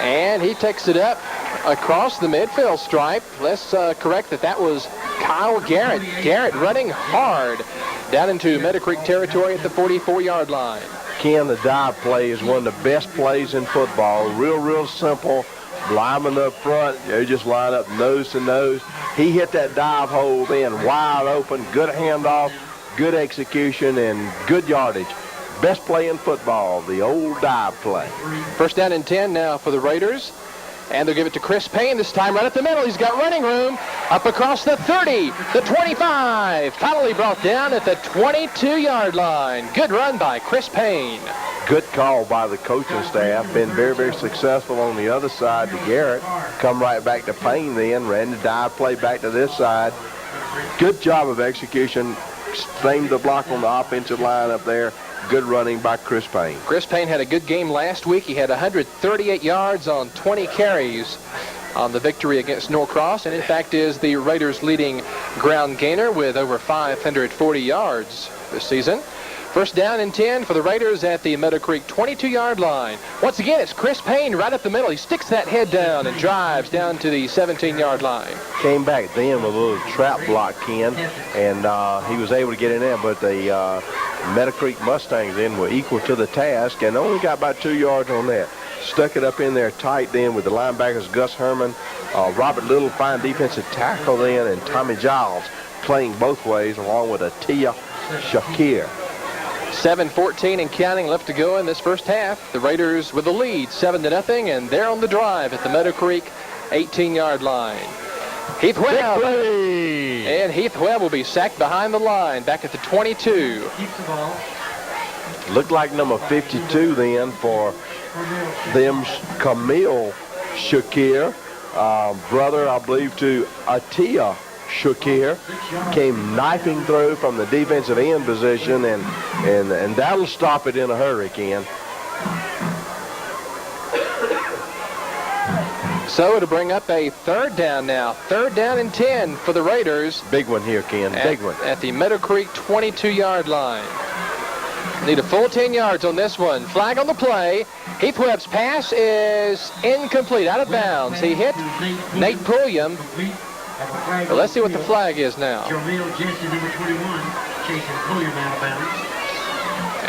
And he takes it up across the midfield stripe. Let's correct that was Kyle Garrett. Garrett running hard down into Meadowcreek territory at the 44-yard line. Ken, the dive play is one of the best plays in football. Real simple. Lineman up front, they just line up nose to nose. He hit that dive hole then wide open. Good handoff, good execution, and good yardage. Best play in football, the old dive play. First down and 10 now for the Raiders. And they'll give it to Chris Payne this time right at the middle. He's got running room up across the 30, the 25. Finally brought down at the 22-yard line. Good run by Chris Payne. Good call by the coaching staff. Been very successful on the other side to Garrett. Come right back to Payne then. Ran the dive play back to this side. Good job of execution. Framed the block on the offensive line up there. Good running by Chris Payne. Chris Payne had a good game last week. He had 138 yards on 20 carries on the victory against Norcross, and in fact is the Raiders' leading ground gainer with over 540 yards this season. First down and 10 for the Raiders at the Meadowcreek 22-yard line. Once again, it's Chris Payne right up the middle. He sticks that head down and drives down to the 17-yard line. Came back then with a little trap block, Ken, and he was able to get in there, but the Meadowcreek Mustangs then were equal to the task and only got about 2 yards on that. Stuck it up in there tight then with the linebackers Gus Herman, Robert Little, fine defensive tackle then, and Tommy Giles playing both ways along with Atia Shakir. 7:14 and counting left to go in this first half. The Raiders with the lead, 7-0, and they're on the drive at the Meadowcreek 18-yard line. Heath Webb. And Heath Webb will be sacked behind the line back at the 22. Looked like number 52 then for them, Camille Shakir, brother, I believe, to Atia Shakir. Came knifing through from the defensive end position, and that'll stop it in a hurry, Ken. So it'll bring up a third down now. Third down and 10 for the Raiders. Big one here, Ken. Big one. At the Meadowcreek 22-yard line. Need a full 10 yards on this one. Flag on the play. Heath Webb's pass is incomplete, out of bounds. He hit Nate Pulliam. But let's see what the flag is now.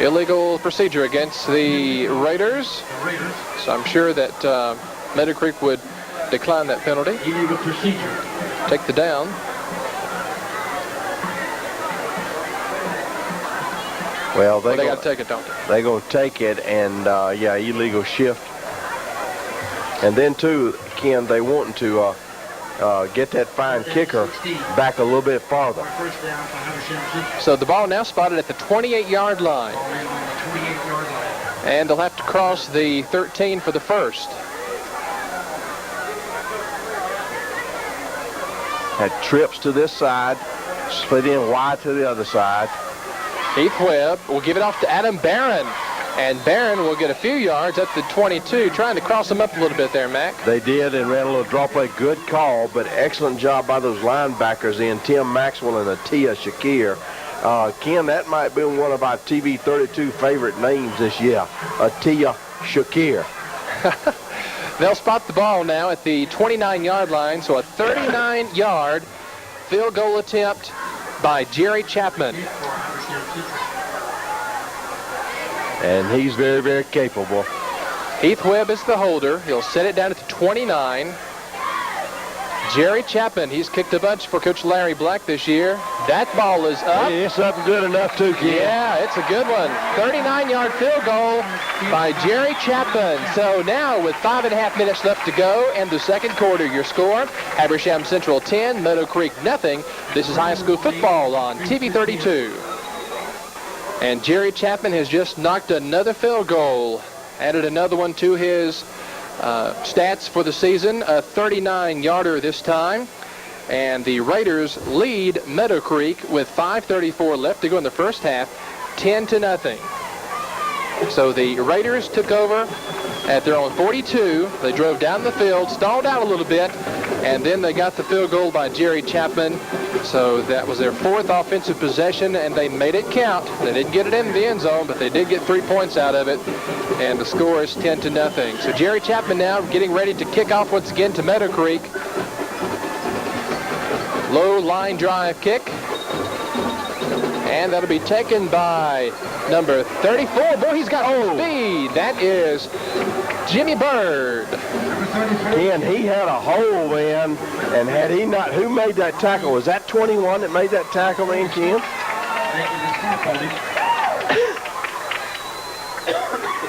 Illegal procedure against the Raiders. So I'm sure that Meadowcreek would decline that penalty. Illegal procedure. Take the down. Well, they got to take it, don't they? They're going to take it, and yeah, illegal shift. And then too, Ken, they want to get that fine kicker back a little bit farther. So the ball now spotted at the 28-yard line. And they'll have to cross the 13 for the first. Had trips to this side, split in wide to the other side. Heath Webb will give it off to Adam Barron. And Barron will get a few yards up to 22, trying to cross him up a little bit there, Mac. They did, and ran a little draw play. Good call, but excellent job by those linebackers in Tim Maxwell and Atia Shakir. Ken, that might be one of our TV 32 favorite names this year, Atiya Shakir. They'll spot the ball now at the 29-yard line, so a 39-yard field goal attempt by Jerry Chapman. And he's very, very capable. Heath Webb is the holder. He'll set it down at the 29. Jerry Chapman, he's kicked a bunch for Coach Larry Black this year. That ball is up. It's up good enough, too, Ken. Yeah, it's a good one. 39-yard field goal by Jerry Chapman. So now with 5.5 minutes left to go in the second quarter, your score, Habersham Central 10, Meadowcreek nothing. This is high school football on TV 32. And Jerry Chapman has just knocked another field goal, added another one to his stats for the season, a 39-yarder this time. And the Raiders lead Meadowcreek with 5:34 left to go in the first half, 10-0. So the Raiders took over at their own 42. They drove down the field, stalled out a little bit, and then they got the field goal by Jerry Chapman. So that was their fourth offensive possession, and they made it count. They didn't get it in the end zone, but they did get 3 points out of it, and the score is 10-0. So Jerry Chapman now getting ready to kick off once again to Meadowcreek. Low line drive kick, and that'll be taken by number 34. Boy, he's got speed. That is Jimmy Bird. Ken, he had a hole in, and had he not, who made that tackle? Was that 21 that made that tackle in, Ken?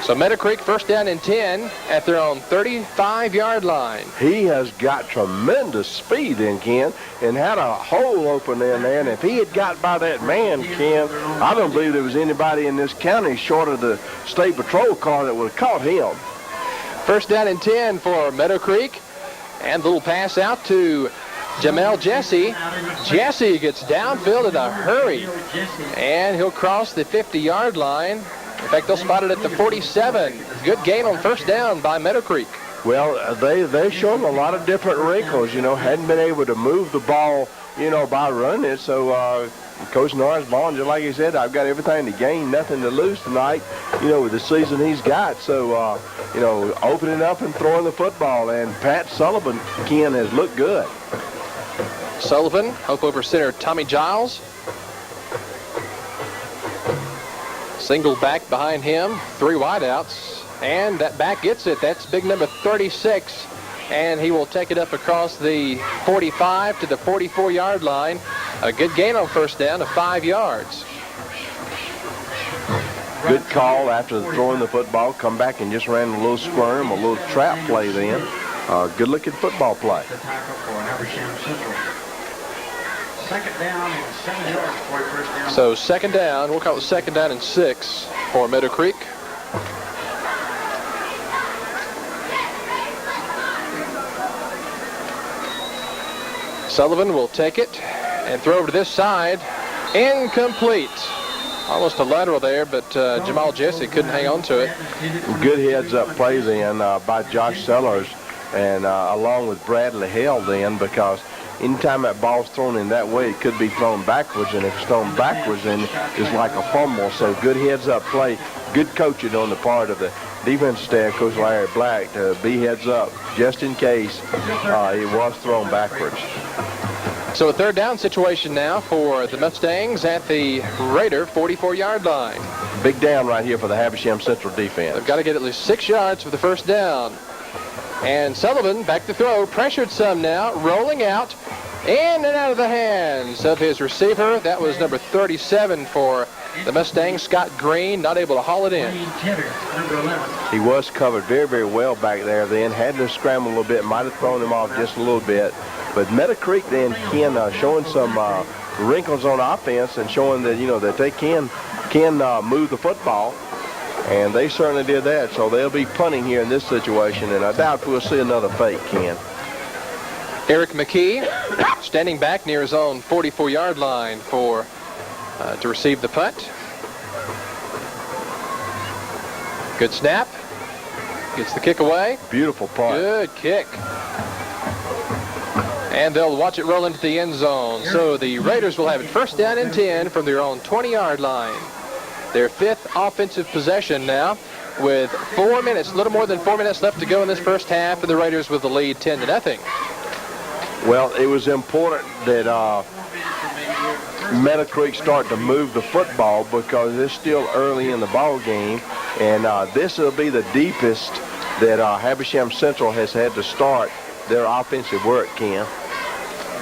So Meadowcreek first down and 10 at their own 35-yard line. He has got tremendous speed in, Ken, and had a hole open in there. And if he had got by that man, Ken, I don't believe there was anybody in this county short of the state patrol car that would have caught him. First down and 10 for Meadowcreek. And a little pass out to Jamel Jesse. Jesse gets downfield in a hurry. And he'll cross the 50-yard line. In fact, they'll spot it at the 47. Good gain on first down by Meadowcreek. Well, they showed a lot of different wrinkles, you know, hadn't been able to move the ball, you know, by running it. So Coach Norris Bond, just like he said, I've got everything to gain, nothing to lose tonight, you know, with the season he's got. So, you know, opening up and throwing the football. And Pat Sullivan, Ken, has looked good. Sullivan, Hope over center Tommy Giles. Single back behind him, 3 wideouts, and that back gets it. That's big number 36, and he will take it up across the 45 to the 44-yard line. A good gain on first down of 5 yards. Good call after throwing the football. Come back and just ran a little squirm, a little trap play then. Good-looking football play. Second down and 7 yards for a first down. So second down, we'll call it second down and 6 for Meadowcreek. Sullivan will take it and throw over to this side. Incomplete. Almost a lateral there, but Jamal Jesse couldn't hang on to it. Good heads-up play then by Josh Sellers, and along with Bradley Hale then, because anytime that ball's thrown in that way, it could be thrown backwards, and if it's thrown backwards, then it's like a fumble. So good heads-up play, good coaching on the part of the defense staff, Coach Larry Black, to be heads up just in case it was thrown backwards. So a third down situation now for the Mustangs at the Raider 44-yard line. Big down right here for the Habersham Central defense. They've got to get at least 6 yards for the first down. And Sullivan back to throw, pressured some now, rolling out, in and out of the hands of his receiver. That was number 37 for the Mustangs, Scott Green, not able to haul it in. He was covered very, very well back there then. Had to scramble a little bit, might have thrown him off just a little bit. But Meadowcreek then, Ken, showing some wrinkles on offense and showing that, you know, that they can move the football. And they certainly did that. So they'll be punting here in this situation, and I doubt we'll see another fake, Ken. Eric McKee standing back near his own 44-yard line for to receive the punt. Good snap. Gets the kick away. Beautiful punt. Good kick. And they'll watch it roll into the end zone. So the Raiders will have it first down and 10 from their own 20-yard line. Their 5th offensive possession now, with 4 minutes, a little more than 4 minutes left to go in this first half, and the Raiders with the lead 10-0. Well, it was important that Meadowcreek start to move the football because it's still early in the ball game, and this will be the deepest that Habersham Central has had to start their offensive work, Ken.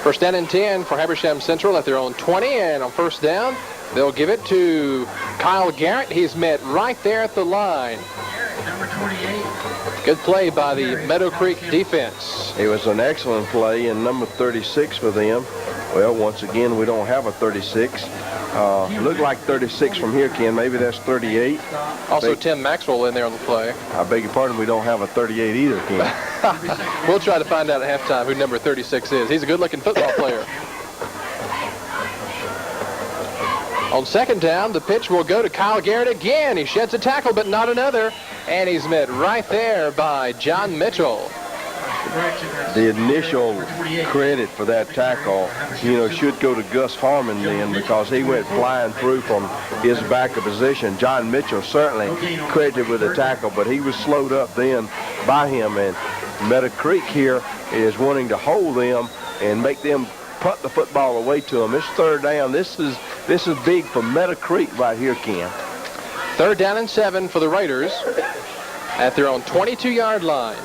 First down and 10 for Habersham Central at their own 20, and on first down, they'll give it to Kyle Garrett. He's met right there at the line. Number 28. Good play by the Meadowcreek defense. It was an excellent play, and number 36 for them. Well, once again, we don't have a 36. Look like 36 from here, Ken. Maybe that's 38. Also, Tim Maxwell in there on the play. I beg your pardon, we don't have a 38 either, Ken. We'll try to find out at halftime who number 36 is. He's a good-looking football player. On second down, the pitch will go to Kyle Garrett again. He sheds a tackle, but not another. And he's met right there by John Mitchell. The initial credit for that tackle, should go to Gus Harmon then because he went flying through from his back of position. John Mitchell certainly credited with the tackle, but he was slowed up then by him. And Meadowcreek here is wanting to hold them and make them punt the football away to them. It's third down. This is big for Meadowcreek right here, Ken. Third down and 7 for the Raiders at their own 22-yard line.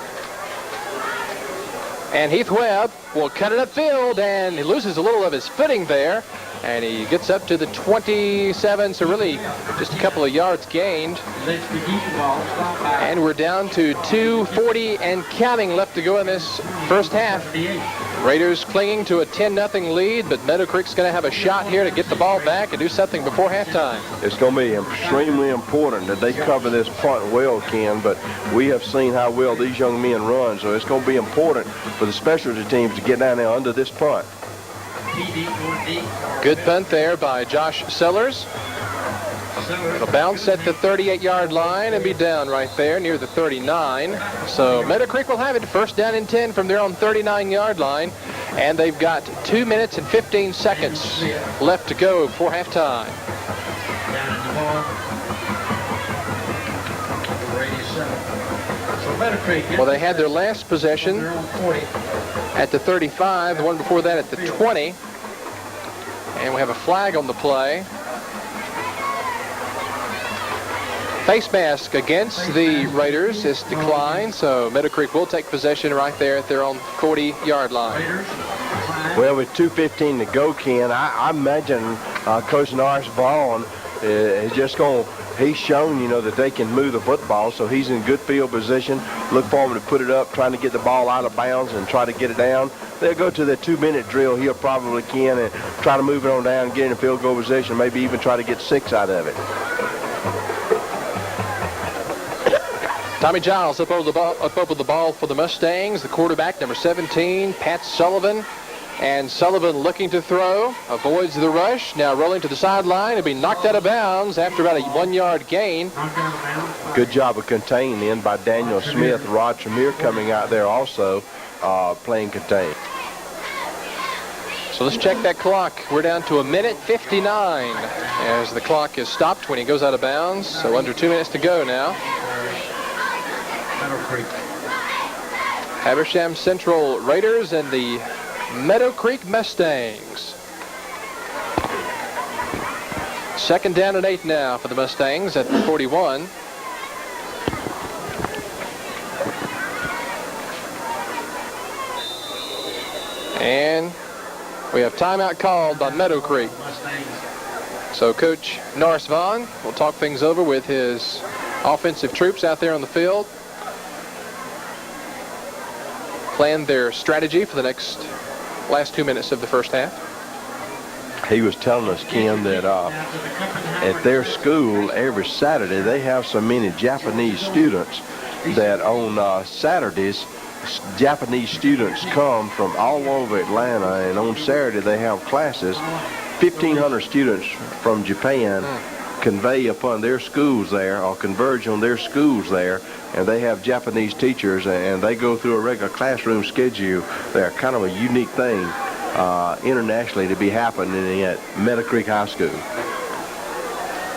And Heath Webb will cut it upfield, and he loses a little of his footing there, and he gets up to the 27, so really just a couple of yards gained. And we're down to 2:40 and counting left to go in this first half. Raiders clinging to a 10-0 lead, but Meadowcreek's going to have a shot here to get the ball back and do something before halftime. It's going to be extremely important that they cover this punt well, Ken, but we have seen how well these young men run, so it's going to be important for the specialty teams to get down there under this punt. Good punt there by Josh Sellers. It'll bounce at the 38-yard line and be down right there near the 39. So Meadowcreek will have it first down and 10 from their own 39-yard line. And they've got 2 minutes and 15 seconds left to go before halftime. Well, they had their last possession at the 35, the one before that at the 20. And we have a flag on the play. Face mask against the Raiders is declined, so Meadowcreek will take possession right there at their own 40-yard line. Well, with 2:15 to go, Ken, I imagine Coach Norris Vaughn is just going to, he's shown, that they can move the football, so he's in good field position. Look for him to put it up, trying to get the ball out of bounds and try to get it down. They'll go to the 2-minute drill. He'll probably can and try to move it on down, get in a field goal position, maybe even try to get 6 out of it. Tommy Giles up over the ball for the Mustangs. The quarterback, number 17, Pat Sullivan. And Sullivan looking to throw, avoids the rush. Now rolling to the sideline and be knocked out of bounds after about a 1-yard gain. Good job of containing in by Daniel Smith. Rod Tremere coming out there also playing contain. So let's check that clock. We're down to 1:59 as the clock is stopped when he goes out of bounds. So under 2 minutes to go now. Habersham Central Raiders and the Meadowcreek Mustangs. Second down and 8 now for the Mustangs at the 41. And we have timeout called by Meadowcreek. So Coach Norris Vaughn will talk things over with his offensive troops out there on the field. Plan their strategy for the last 2 minutes of the first half. He was telling us, Ken, that at their school every Saturday they have so many Japanese students that on Saturdays Japanese students come from all over Atlanta, and on Saturday they have classes. 1,500 students from Japan convey upon their schools there, or converge on their schools there, and they have Japanese teachers, and they go through a regular classroom schedule. They're kind of a unique thing internationally to be happening at Meadowcreek High School.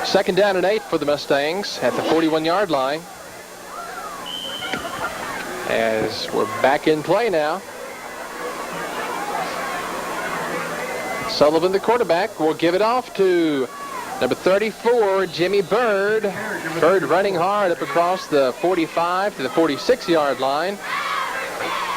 2nd down and 8 for the Mustangs at the 41-yard line. As we're back in play now. Sullivan, the quarterback, will give it off to number 34, Jimmy Bird. Bird running hard up across the 45 to the 46-yard line.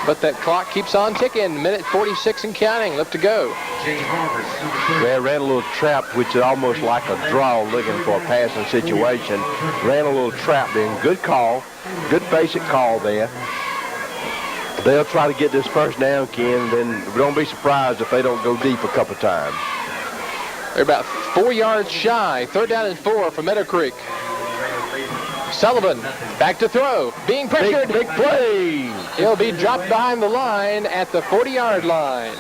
But that clock keeps on ticking. Minute 46 and counting. Left to go. They ran a little trap, which is almost like a draw, looking for a passing situation. Ran a little trap in. Good call. Good basic call there. They'll try to get this first down, Ken, then don't be surprised if they don't go deep a couple times. They're about 4 yards shy. 3rd down and 4 for Meadowcreek. Sullivan back to throw. Being pressured. Big play. He'll be dropped behind the line at the 40-yard line.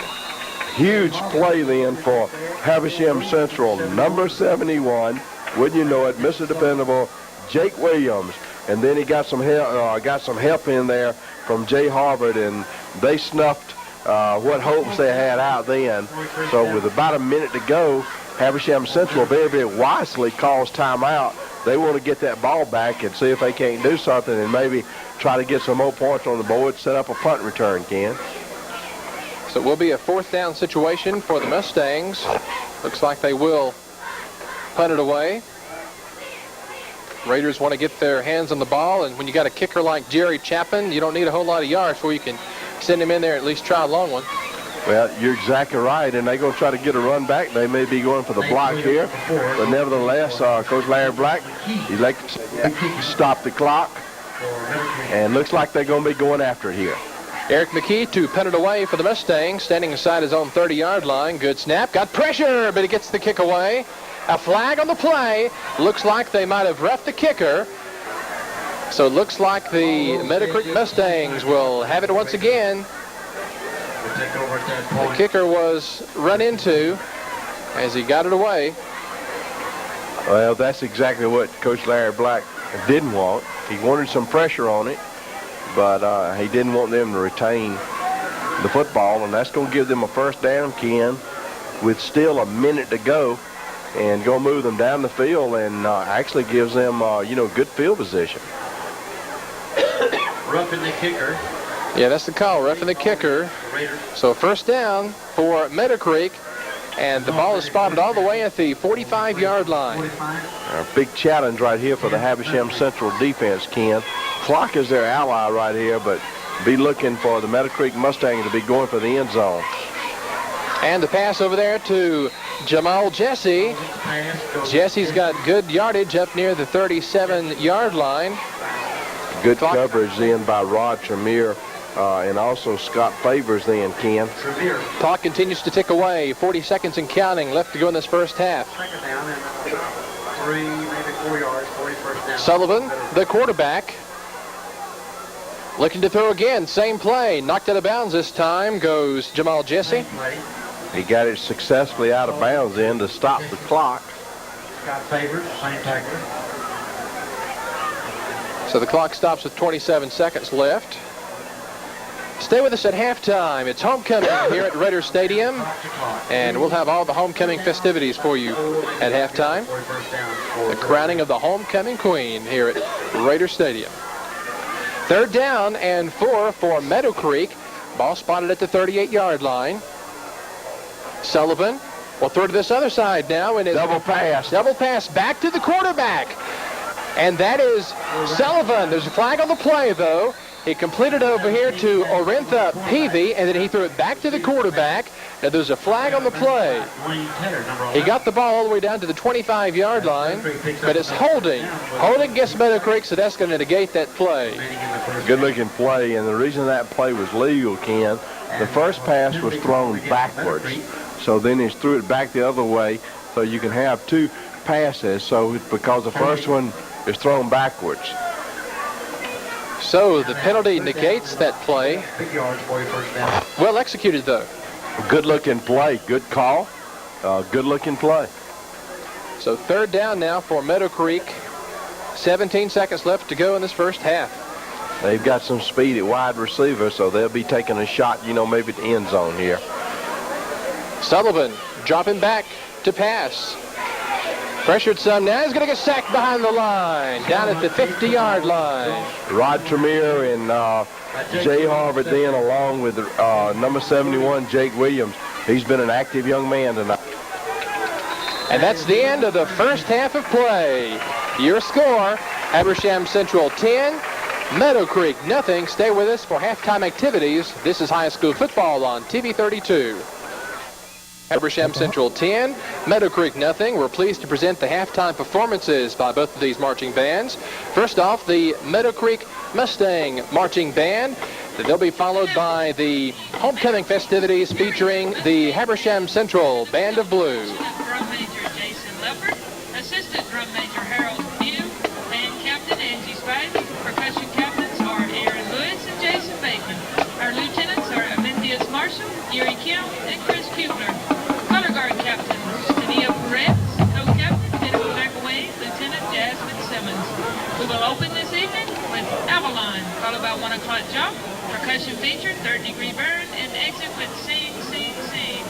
Huge play then for Havisham Central. Number 71, wouldn't you know it, Mr. Dependable, Jake Williams. And then he got some help in there from Jay Harvard, and they snuffed what hopes they had out then. So with about a minute to go, Havisham Central very, very wisely calls timeout. They want to get that ball back and see if they can't do something and maybe try to get some more points on the board, set up a punt return, Ken. So it will be a 4th down situation for the Mustangs. Looks like they will punt it away. Raiders want to get their hands on the ball, and when you got a kicker like Jerry Chapin, you don't need a whole lot of yards before you can send him in there and at least try a long one. Well, you're exactly right, and they're going to try to get a run back. They may be going for the block here, but nevertheless, Coach Larry Black, he likes to stop the clock, and looks like they're going to be going after it here. Eric McKee to punt it away for the Mustangs, standing aside his own 30-yard line. Good snap, got pressure, but he gets the kick away. A flag on the play. Looks like they might have roughed the kicker. So it looks like the Meadowcreek Mustangs will have it once again. The kicker was run into as he got it away. Well, that's exactly what Coach Larry Black didn't want. He wanted some pressure on it, but he didn't want them to retain the football, and that's going to give them a first down, Ken, with still a minute to go, and go move them down the field, and actually gives them, good field position. Roughing the kicker. Yeah, that's the call, roughing the kicker. So first down for Meadowcreek, and the ball is spotted all the way at the 45-yard line. A big challenge right here for the Havisham Central defense, Ken. Clock is their ally right here, but be looking for the Meadowcreek Mustangs to be going for the end zone. And the pass over there to Jamal Jesse. Jesse's got good yardage up near the 37-yard line. Good coverage then by Rod Tremere and also Scott Favors then, Ken. Clock continues to tick away. 40 seconds and counting left to go in this first half. Second down and 3, maybe 4 yards, 41st down. Sullivan, the quarterback, looking to throw again. Same play. Knocked out of bounds this time goes Jamal Jesse. He got it successfully out of bounds then to stop the clock. Scott Favors, same tackler. So the clock stops with 27 seconds left. Stay with us at halftime. It's homecoming here at Raider Stadium, and we'll have all the homecoming festivities for you at halftime. The crowning of the homecoming queen here at Raider Stadium. 3rd down and 4 for Meadowcreek. Ball spotted at the 38-yard line. Sullivan will throw to this other side now, and it's double pass back to the quarterback, and that is Sullivan. There's a flag on the play, though. He completed over here to Orintha Peavy, and then he threw it back to the quarterback. Now there's a flag on the play. He got the ball all the way down to the 25-yard line, but it's holding against Meadowcreek, so that's going to negate that play. Good-looking play, and the reason that play was legal, Ken, the first pass was thrown backwards. So then he threw it back the other way, so you can have 2 passes. So because the first one is thrown backwards. So the penalty negates that play. Well executed, though. Good-looking play. Good call. Good-looking play. So third down now for Meadowcreek. 17 seconds left to go in this first half. They've got some speed at wide receiver, so they'll be taking a shot, maybe at the end zone here. Sullivan dropping back to pass. Pressured some now. He's going to get sacked behind the line, down at the 50-yard line. Rod Tremere and Jay Harvard then, along with number 71, Jake Williams. He's been an active young man tonight. And that's the end of the first half of play. Your score, Habersham Central 10, Meadowcreek nothing. Stay with us for halftime activities. This is high school football on TV 32. Habersham Central 10, Meadowcreek nothing. We're pleased to present the halftime performances by both of these marching bands. First off, the Meadowcreek Mustang Marching Band. They'll be followed by the homecoming festivities featuring the Habersham Central Band of Blue. Drum Major Jason Leopard, Assistant Drum Major Harold Pugh, Band Captain Angie Spivey. Percussion Captains are Aaron Lewis and Jason Bateman. Our Lieutenants are Amenthius Marshall, Erie Kemp, and Chris Kubler. Color Guard Captains, Tania Perez, Co-Captain Jennifer McAway, Lieutenant Jasmine Simmons. We will open this evening with Avalon, followed by 1 o'clock jump, percussion featured, Third Degree Burn, and exit with Sing, Sing, Sing.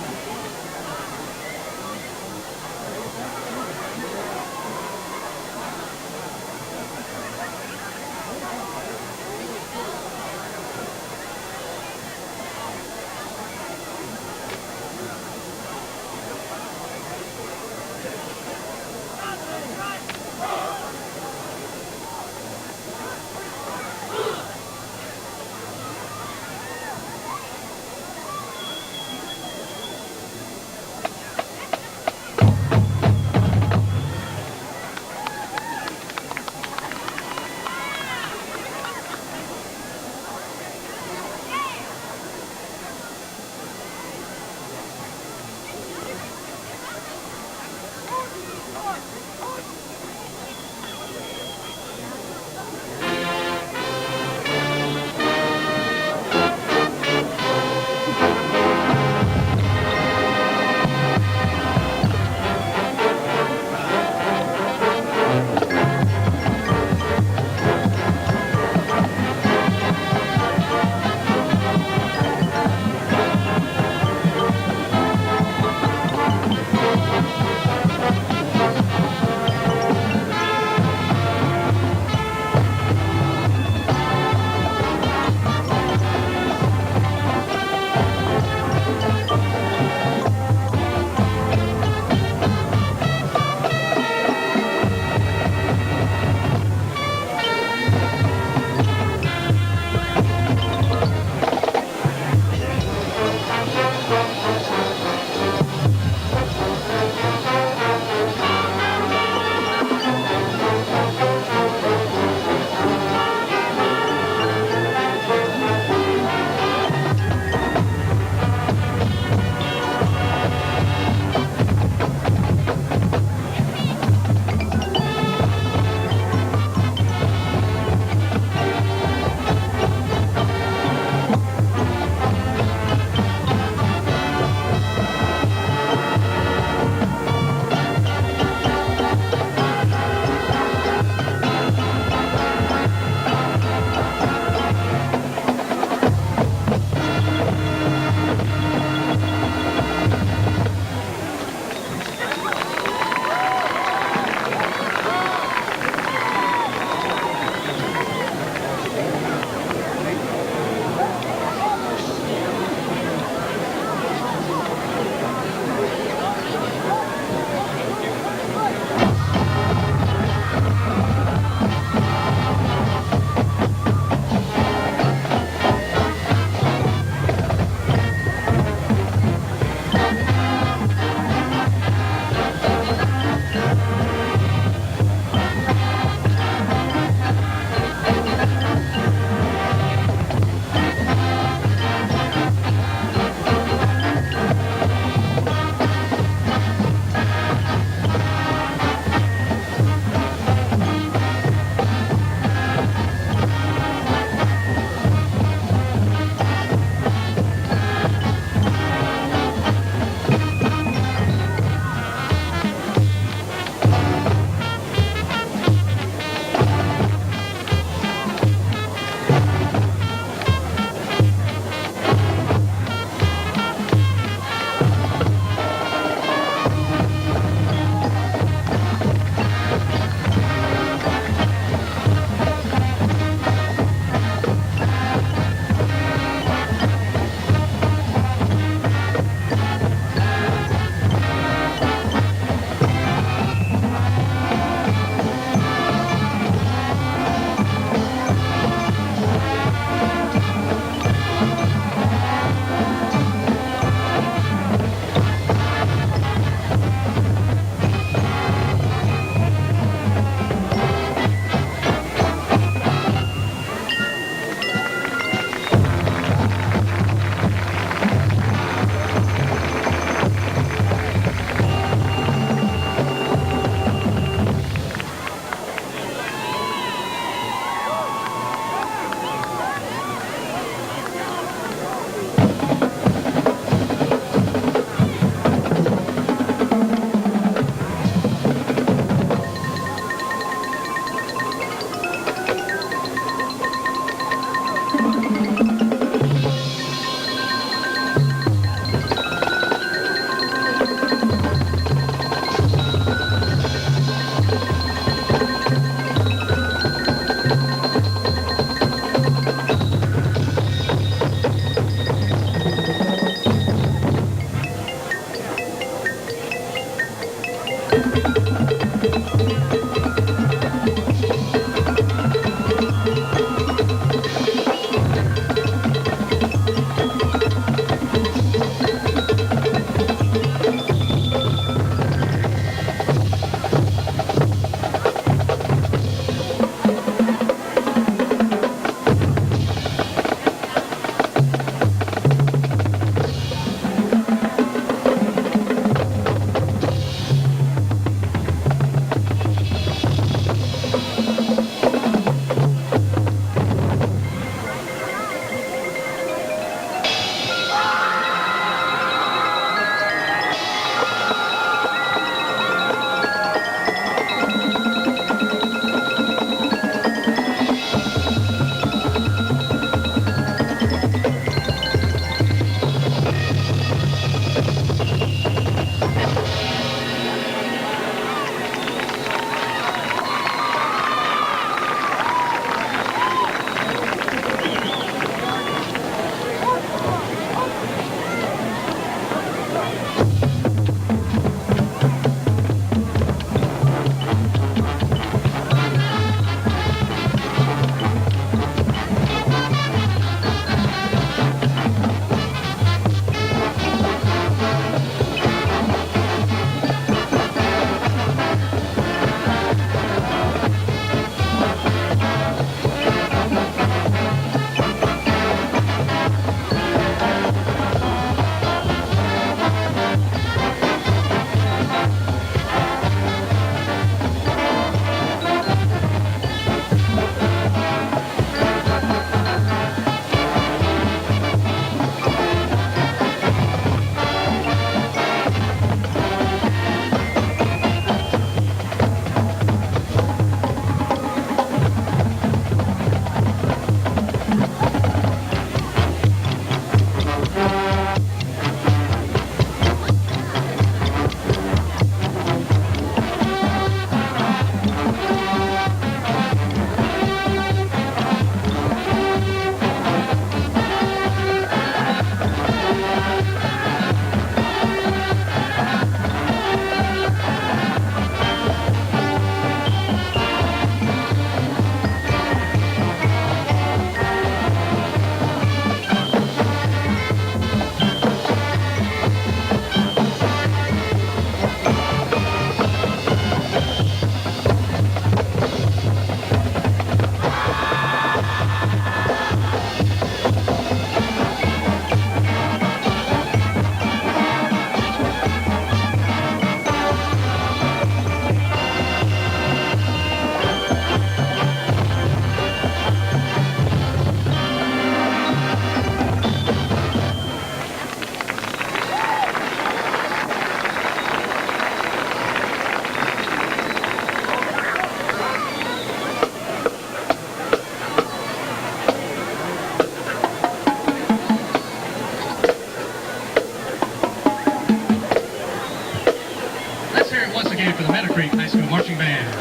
Meadowcreek High School Marching Band.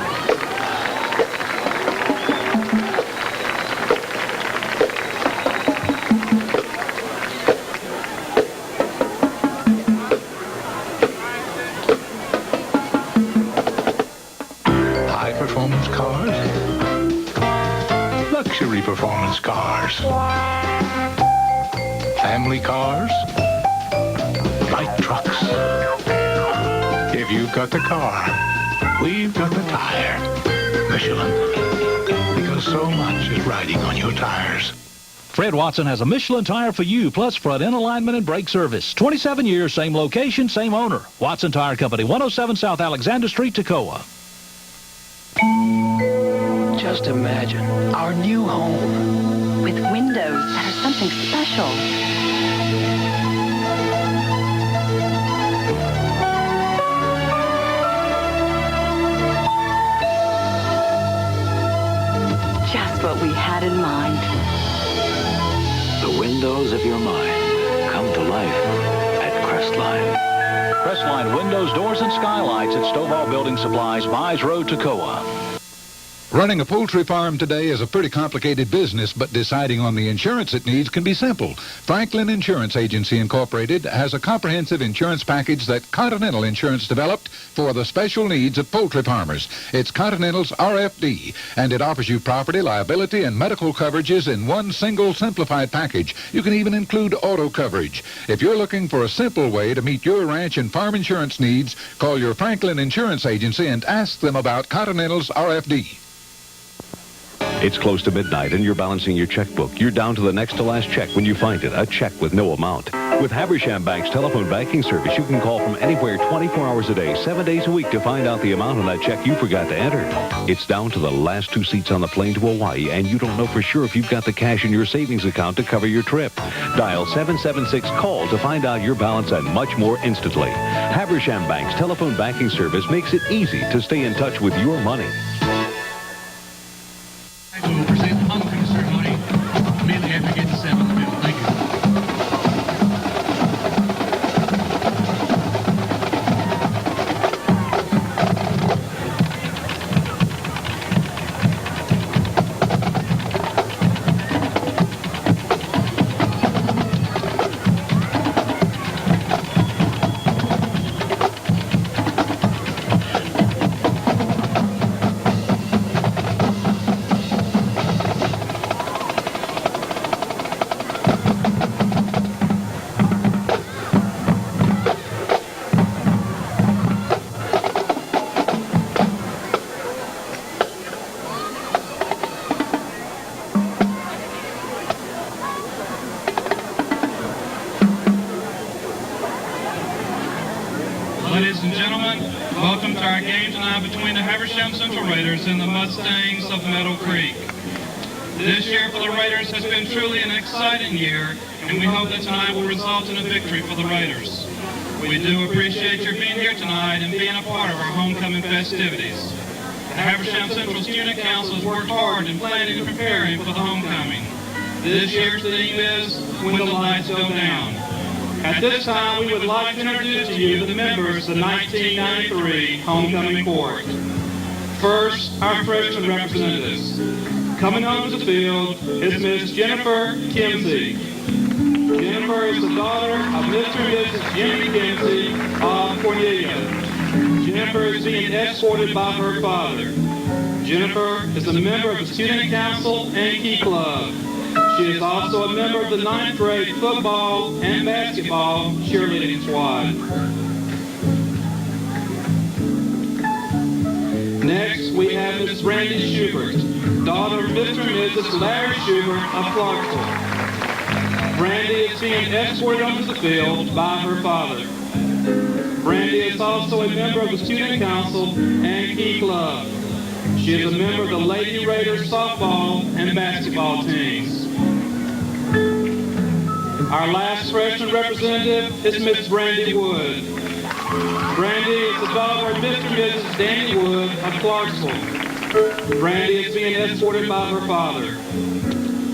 High-performance cars, luxury performance cars, family cars, light trucks. If you've got the car, we've got the tire. Michelin, because so much is riding on your tires. Fred Watson has a Michelin tire for you, plus front end alignment and brake service. 27 years, same location, same owner. Watson Tire Company, 107 South Alexander Street, Toccoa. Just imagine our new home. With windows that are something special. Just what we had in mind. The windows of your mind come to life at Crestline. Crestline Windows, Doors, and Skylights at Stovall Building Supplies, Mize Road, Toccoa. Running a poultry farm today is a pretty complicated business, but deciding on the insurance it needs can be simple. Franklin Insurance Agency Incorporated has a comprehensive insurance package that Continental Insurance developed for the special needs of poultry farmers. It's Continental's RFD, and it offers you property, liability, and medical coverages in one single simplified package. You can even include auto coverage. If you're looking for a simple way to meet your ranch and farm insurance needs, call your Franklin Insurance Agency and ask them about Continental's RFD. It's close to midnight and you're balancing your checkbook. You're down to the next to last check when you find it, a check with no amount. With Habersham Bank's telephone banking service, you can call from anywhere 24 hours a day, 7 days a week to find out the amount on that check you forgot to enter. It's down to the last 2 seats on the plane to Hawaii, and you don't know for sure if you've got the cash in your savings account to cover your trip. Dial 776-CALL to find out your balance and much more instantly. Habersham Bank's telephone banking service makes it easy to stay in touch with your money. We will present the homecoming ceremony immediately after we get to 7 in the middle. Thank you. Ladies and gentlemen, welcome to our game tonight between the Habersham Central Raiders and the Mustangs of Meadowcreek. This year for the Raiders has been truly an exciting year, and we hope that tonight will result in a victory for the Raiders. We do appreciate your being here tonight and being a part of our homecoming festivities. The Habersham Central Student Council has worked hard in planning and preparing for the homecoming. This year's theme is When the Lights Go Down. At this time, we would like to introduce to you the members of the 1993 Homecoming Court. First, our freshman representatives. Coming onto the field is Miss Jennifer Kimsey. Jennifer is the daughter of Mr. and Mrs. Jimmy Kimsey of Cornelia. Jennifer is being escorted by her father. Jennifer is a member of the Student Council and Key Club. She is also a member of the 9th grade football and basketball cheerleading squad. Next, we have Miss Brandy Schubert, daughter of Mr. and Mrs. Larry Schubert of Clarksville. Brandy is being escorted onto the field by her father. Brandy is also a member of the Student Council and Key Club. She is a member of the Lady Raiders softball and basketball teams. Our last freshman representative is Miss Brandy Wood. Brandy is the daughter of Mr. and Mrs. Danny Wood of Clarksville. Brandy is being escorted by her father.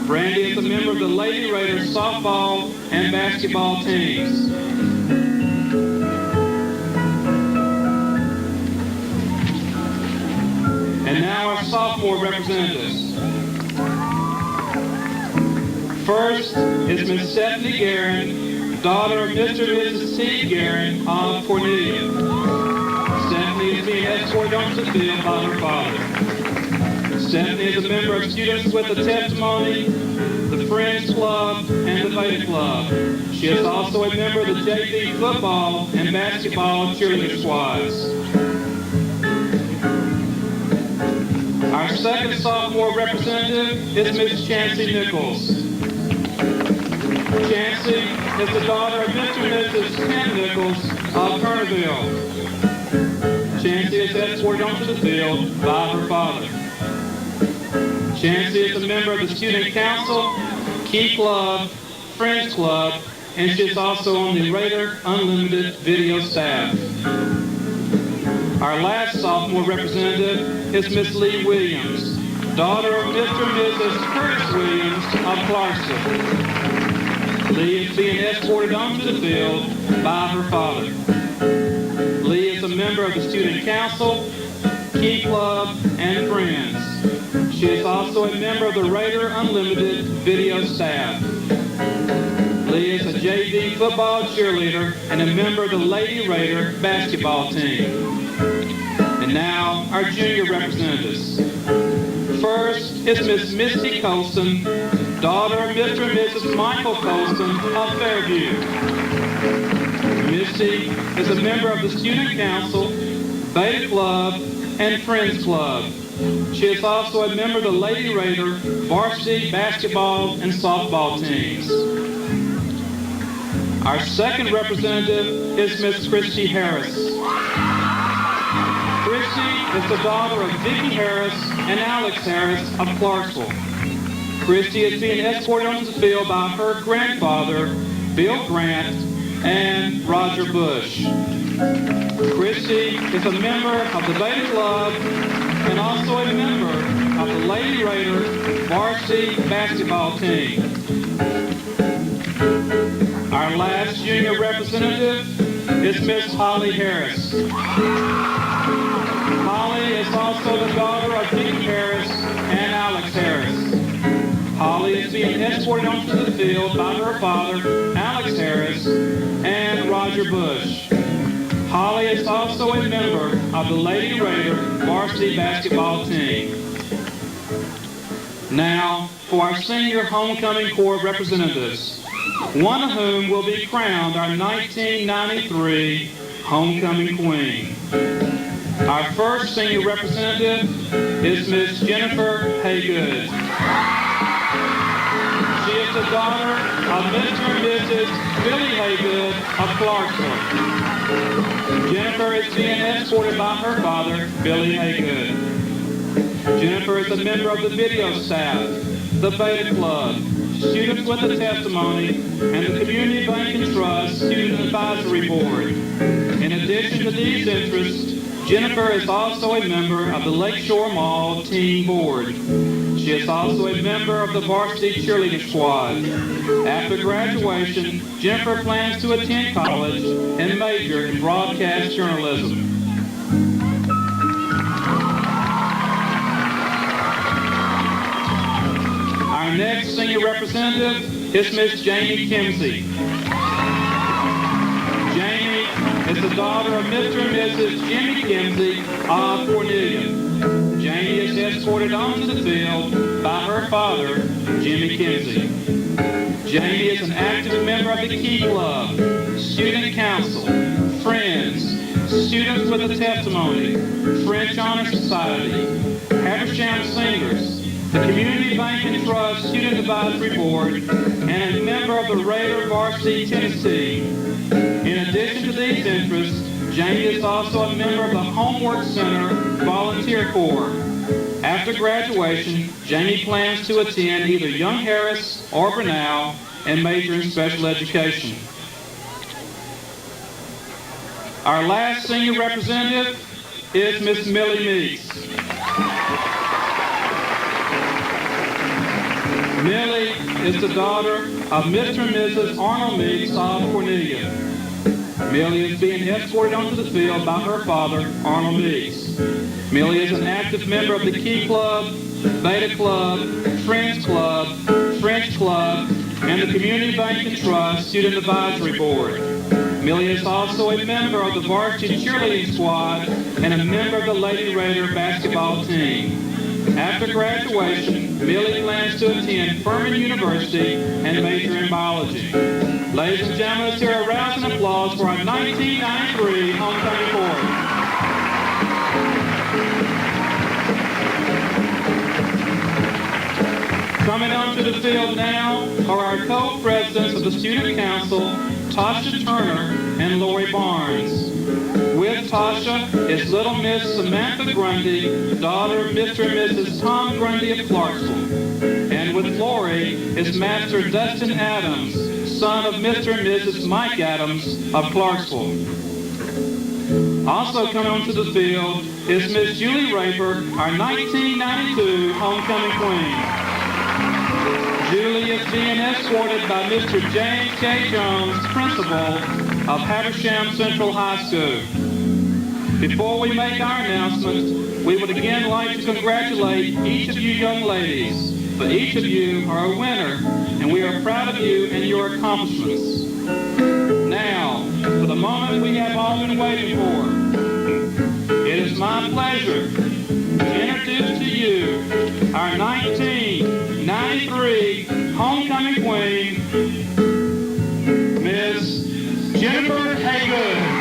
Brandy is a member of the Lady Raiders softball and basketball teams. sophomore representatives. First is Miss Stephanie Guerin, daughter of Mr. and Mrs. C. Guerin of Cornelia. Stephanie is being escorted onto the field by her father. Stephanie is a member of Students with a Testimony, the Friends Club, and the Beta Club. She is also a member of the JV football and basketball cheerleader squads. Our second sophomore representative is Miss Chancey Nichols. Chancey is the daughter of Mr. and Mrs. Ken Nichols of Kernerville. Chancey is escorted onto the field by her father. Chancey is a member of the Student Council, Key Club, Friends Club, and she is also on the Raider Unlimited video staff. Our last sophomore representative is Miss Lee Williams, daughter of Mr. and Mrs. Curtis Williams of Clarksville. Lee is being escorted onto the field by her father. Lee is a member of the Student Council, Key Club, and Friends. She is also a member of the Raider Unlimited video staff. Lee is a JV football cheerleader and a member of the Lady Raider basketball team. And now, our junior representatives. First is Miss Misty Colston, daughter of Mr. and Mrs. Michael Colston of Fairview. Misty is a member of the Student Council, Beta Club, and Friends Club. She is also a member of the Lady Raider varsity basketball and softball teams. Our second representative is Miss Christy Harris. Christy is the daughter of Vicki Harris and Alex Harris of Clarksville. Christy is being escorted onto the field by her grandfather, Bill Grant, and Roger Bush. Christy is a member of the Beta Club and also a member of the Lady Raider varsity basketball team. Our last junior representative is Miss Holly Harris. Holly is also the daughter of Vicki Harris and Alex Harris. Holly is being escorted onto the field by her father, Alex Harris, and Roger Bush. Holly is also a member of the Lady Raider varsity basketball team. Now, for our senior homecoming corps representatives, one of whom will be crowned our 1993 homecoming queen. Our first senior representative is Miss Jennifer Haygood. She is the daughter of Mr. and Mrs. Billy Haygood of Clarksville. Jennifer is being escorted by her father, Billy Haygood. Jennifer is a member of the video staff, the Beta Club, Students with a Testimony, and the Community Bank and Trust Student Advisory Board. In addition to these interests, Jennifer is also a member of the Lakeshore Mall Team Board. She is also a member of the varsity cheerleading squad. After graduation, Jennifer plans to attend college and major in broadcast journalism. Our next senior representative is Miss Jamie Kimsey. Jamie is the daughter of Mr. and Mrs. Jimmy Kimsey of Cornelia. Jamie is escorted onto the field by her father, Jimmy Kimsey. Jamie is an active member of the Key Club, Student Council, Friends, Students with a Testimony, French Honor Society, Habersham Singers, the Community Bank and Trust Student Advisory Board, and a member of the Raider Varsity Tennis Team. In addition to these interests, Jamie is also a member of the Homework Center Volunteer Corps. After graduation, Jamie plans to attend either Young Harris or Brenau and major in special education. Our last senior representative is Miss Millie Meeks. Millie is the daughter of Mr. and Mrs. Arnold Meeks of Cornelia. Millie is being escorted onto the field by her father, Arnold Meeks. Millie is an active member of the Key Club, Beta Club, Friends Club, French Club, and the Community Bank and Trust Student Advisory Board. Millie is also a member of the varsity cheerleading squad and a member of the Lady Raider basketball team. After graduation, Millie plans to attend Furman University and major in biology. Ladies and gentlemen, let's hear a rousing applause for our 1993 homecoming chorus. Coming onto the field now are our co-presidents of the Student Council, Tasha Turner and Lori Barnes. With Tasha is little Miss Samantha Grundy, daughter of Mr. and Mrs. Tom Grundy of Clarksville. And with Lori is Master Dustin Adams, son of Mr. and Mrs. Mike Adams of Clarksville. Also coming onto the field is Miss Julie Raper, our 1992 homecoming queen. Julie is being escorted by Mr. James K. Jones, principal of Habersham Central High School. Before we make our announcement, we would again like to congratulate each of you young ladies, for each of you are a winner, and we are proud of you and your accomplishments. Now, for the moment we have all been waiting for, it is my pleasure to introduce to you our 1993 homecoming queen, Miss Jennifer Haygood.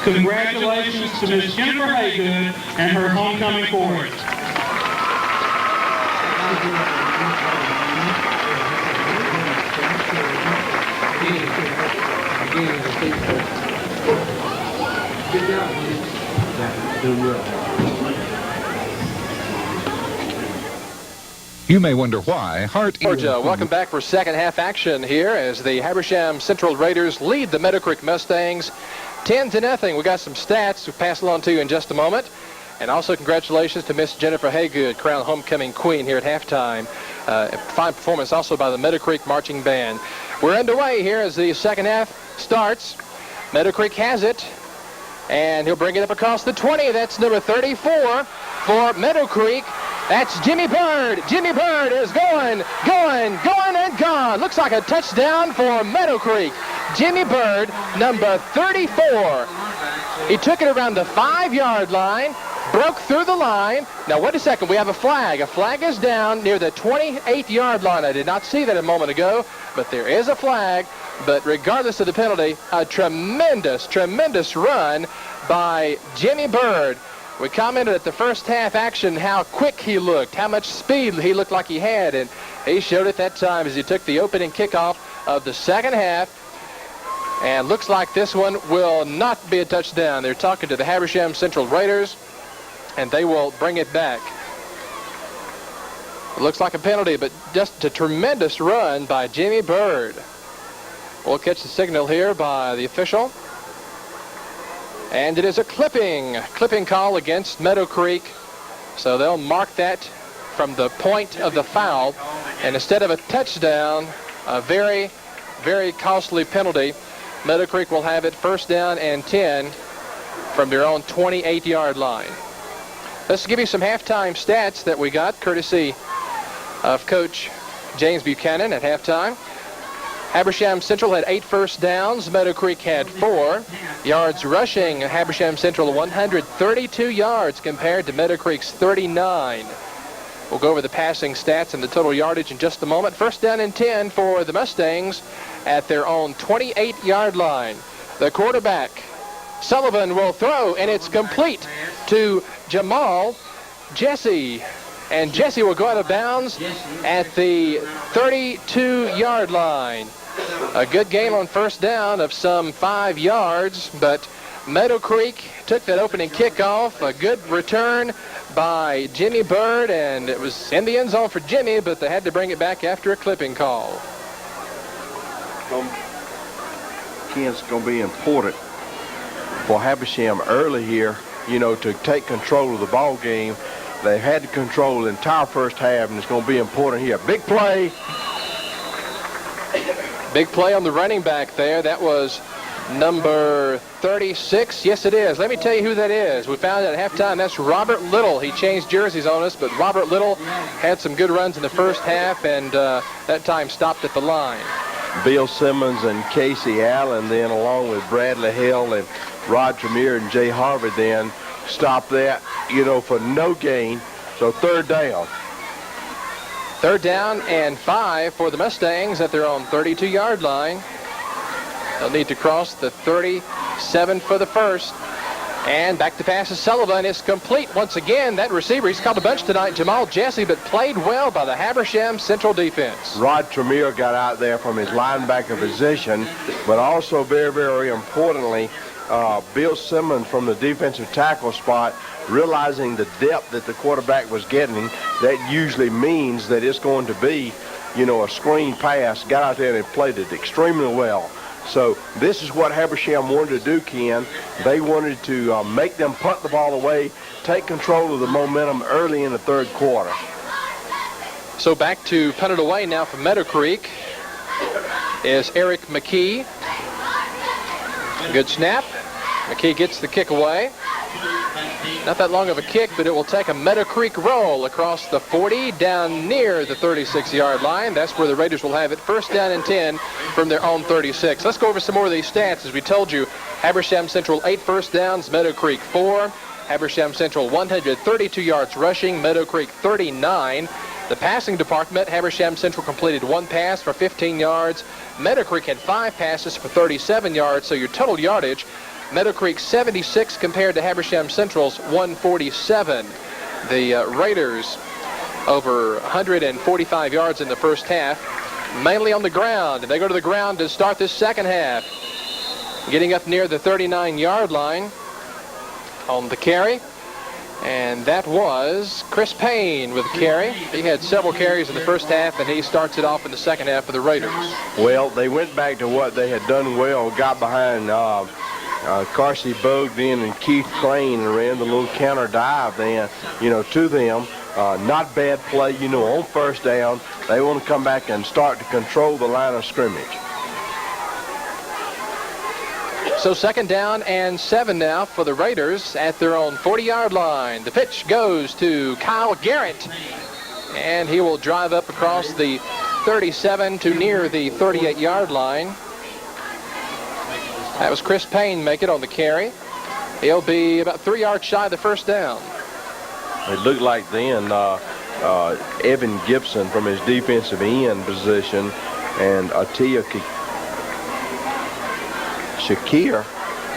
Congratulations to Miss Jennifer Haygood and her homecoming chorus. You may wonder why Georgia, welcome back for second half action here as the Habersham Central Raiders lead the Meadowcreek Mustangs 10-0. We got some stats to pass along to you in just a moment. And also congratulations to Miss Jennifer Haygood, crowned homecoming queen here at halftime. Fine performance also by the Meadowcreek Marching Band. We're underway here as the second half starts. Meadowcreek has it. And he'll bring it up across the 20. That's number 34 for Meadowcreek. That's Jimmy Bird. Jimmy Bird is going, and gone. Looks like a touchdown for Meadowcreek. Jimmy Bird, number 34. He took it around the 5-yard line, broke through the line. Now, wait a second. We have a flag. A flag is down near the 28-yard line. I did not see that a moment ago, but there is a flag. But regardless of the penalty, a tremendous, tremendous run by Jimmy Bird. We commented at the first half action how quick he looked, how much speed he looked like he had, and he showed it that time as he took the opening kickoff of the second half. And looks like this one will not be a touchdown. They're talking to the Habersham Central Raiders, and they will bring it back. It looks like a penalty, but just a tremendous run by Jimmy Bird. We'll catch the signal here by the official. And it is a clipping call against Meadowcreek. So they'll mark that from the point of the foul. And instead of a touchdown, a very, very costly penalty, Meadowcreek will have it first down and 10 from their own 28-yard line. Let's give you some halftime stats that we got, courtesy of Coach James Buchanan at halftime. Habersham Central had 8 first downs. Meadowcreek had 4. Yards rushing, Habersham Central 132 yards compared to Meadowcreek's 39. We'll go over the passing stats and the total yardage in just a moment. First down and 10 for the Mustangs at their own 28-yard line. The quarterback, Sullivan, will throw, and it's complete to Jamal Jesse. And Jesse will go out of bounds at the 32-yard line. A good game on first down of some 5 yards, but Meadowcreek took that opening kickoff. A good return by Jimmy Bird, and it was in the end zone for Jimmy, but they had to bring it back after a clipping call. It's going to be important for Habersham early here, to take control of the ball game. They had to control the entire first half, and it's going to be important here. Big play. Big play on the running back there. That was number 36. Yes, it is. Let me tell you who that is. We found out at halftime. That's Robert Little. He changed jerseys on us, but Robert Little had some good runs in the first half, and that time stopped at the line. Bill Simmons and Casey Allen then, along with Bradley Hill and Rod Tremere and Jay Harvard, then stopped that, for no gain. So third down. Third down and 5 for the Mustangs at their own 32-yard line. They'll need to cross the 37 for the first. And back to pass to Sullivan is complete once again. That receiver, he's caught a bunch tonight, Jamal Jesse, but played well by the Habersham Central defense. Rod Tremere got out there from his linebacker position, but also very, very importantly, Bill Simmons from the defensive tackle spot, realizing the depth that the quarterback was getting, that usually means that it's going to be, a screen pass, got out there and played it extremely well. So this is what Habersham wanted to do, Ken. They wanted to make them punt the ball away, take control of the momentum early in the third quarter. So back to punt it away now from Meadowcreek is Eric McKee. Good snap. McKee gets the kick away. Not that long of a kick, but it will take a Meadowcreek roll across the 40 down near the 36-yard line. That's where the Raiders will have it. First down and 10 from their own 36. Let's go over some more of these stats. As we told you, Habersham Central 8 first downs, Meadowcreek 4. Habersham Central 132 yards rushing, Meadowcreek 39. The passing department, Habersham Central completed 1 pass for 15 yards. Meadowcreek had 5 passes for 37 yards, so your total yardage, Meadowcreek 76 compared to Habersham Central's 147. The Raiders over 145 yards in the first half, mainly on the ground. And they go to the ground to start this second half. Getting up near the 39-yard line on the carry. And that was Chris Payne with the carry. He had several carries in the first half, and he starts it off in the second half for the Raiders. Well, they went back to what they had done well, got behind Carsey Bogdan and Keith Crane and ran the little counter dive then, to them. Not bad play, on first down. They want to come back and start to control the line of scrimmage. So second down and 7 now for the Raiders at their own 40-yard line. The pitch goes to Kyle Garrett, and he will drive up across the 37 to near the 38-yard line. That was Chris Payne make it on the carry. He'll be about 3 yards shy of the first down. It looked like then Evan Gibson from his defensive end position and Atia Shakir,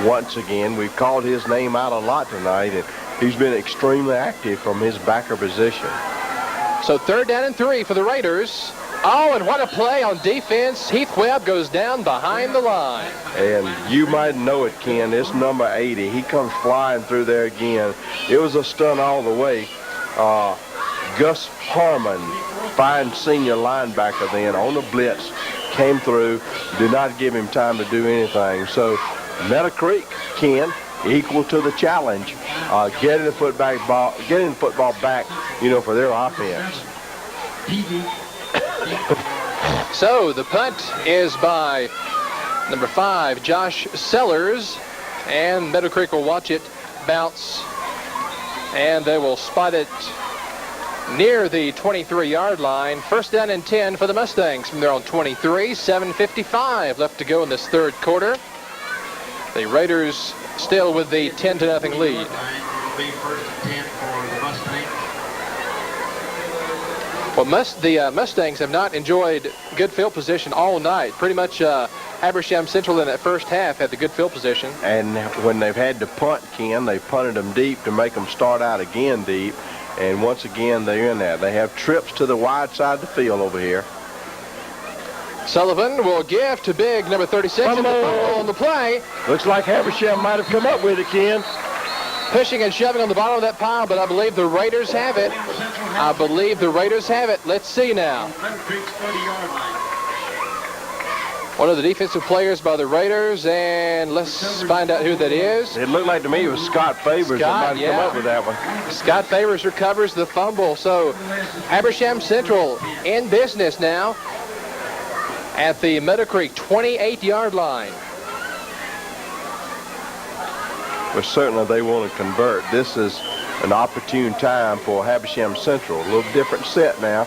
once again, we've called his name out a lot tonight, and he's been extremely active from his backer position. So third down and 3 for the Raiders. Oh, and what a play on defense. Heath Webb goes down behind the line. And you might know it, Ken. It's number 80. He comes flying through there again. It was a stunt all the way. Gus Harmon, fine senior linebacker then, on the blitz, came through, did not give him time to do anything. So Meadowcreek, Ken, equal to the challenge, getting the football back, for their offense. So the punt is by number 5, Josh Sellers, and Meadowcreek will watch it bounce, and they will spot it near the 23-yard line. First down and 10 for the Mustangs from their own 23. 7:55 left to go in this third quarter. The Raiders still with the 10-0 lead. Well, the Mustangs have not enjoyed good field position all night. Pretty much Habersham Central in that first half had the good field position. And when they've had to punt, Ken, they punted them deep to make them start out again deep. And once again, they're in that. They have trips to the wide side of the field over here. Sullivan will give to big number 36 and the fumble on the play. Looks like Habersham might have come up with it, Ken. Pushing and shoving on the bottom of that pile, but I believe the Raiders have it. I believe the Raiders have it. Let's see now. One of the defensive players by the Raiders, and let's find out who that is. It looked like to me it was Scott Favors that might have come up with that one. Scott Favors recovers the fumble. So Habersham Central in business now at the Meadowcreek 28-yard line. But certainly they want to convert. This is an opportune time for Habersham Central. A little different set now.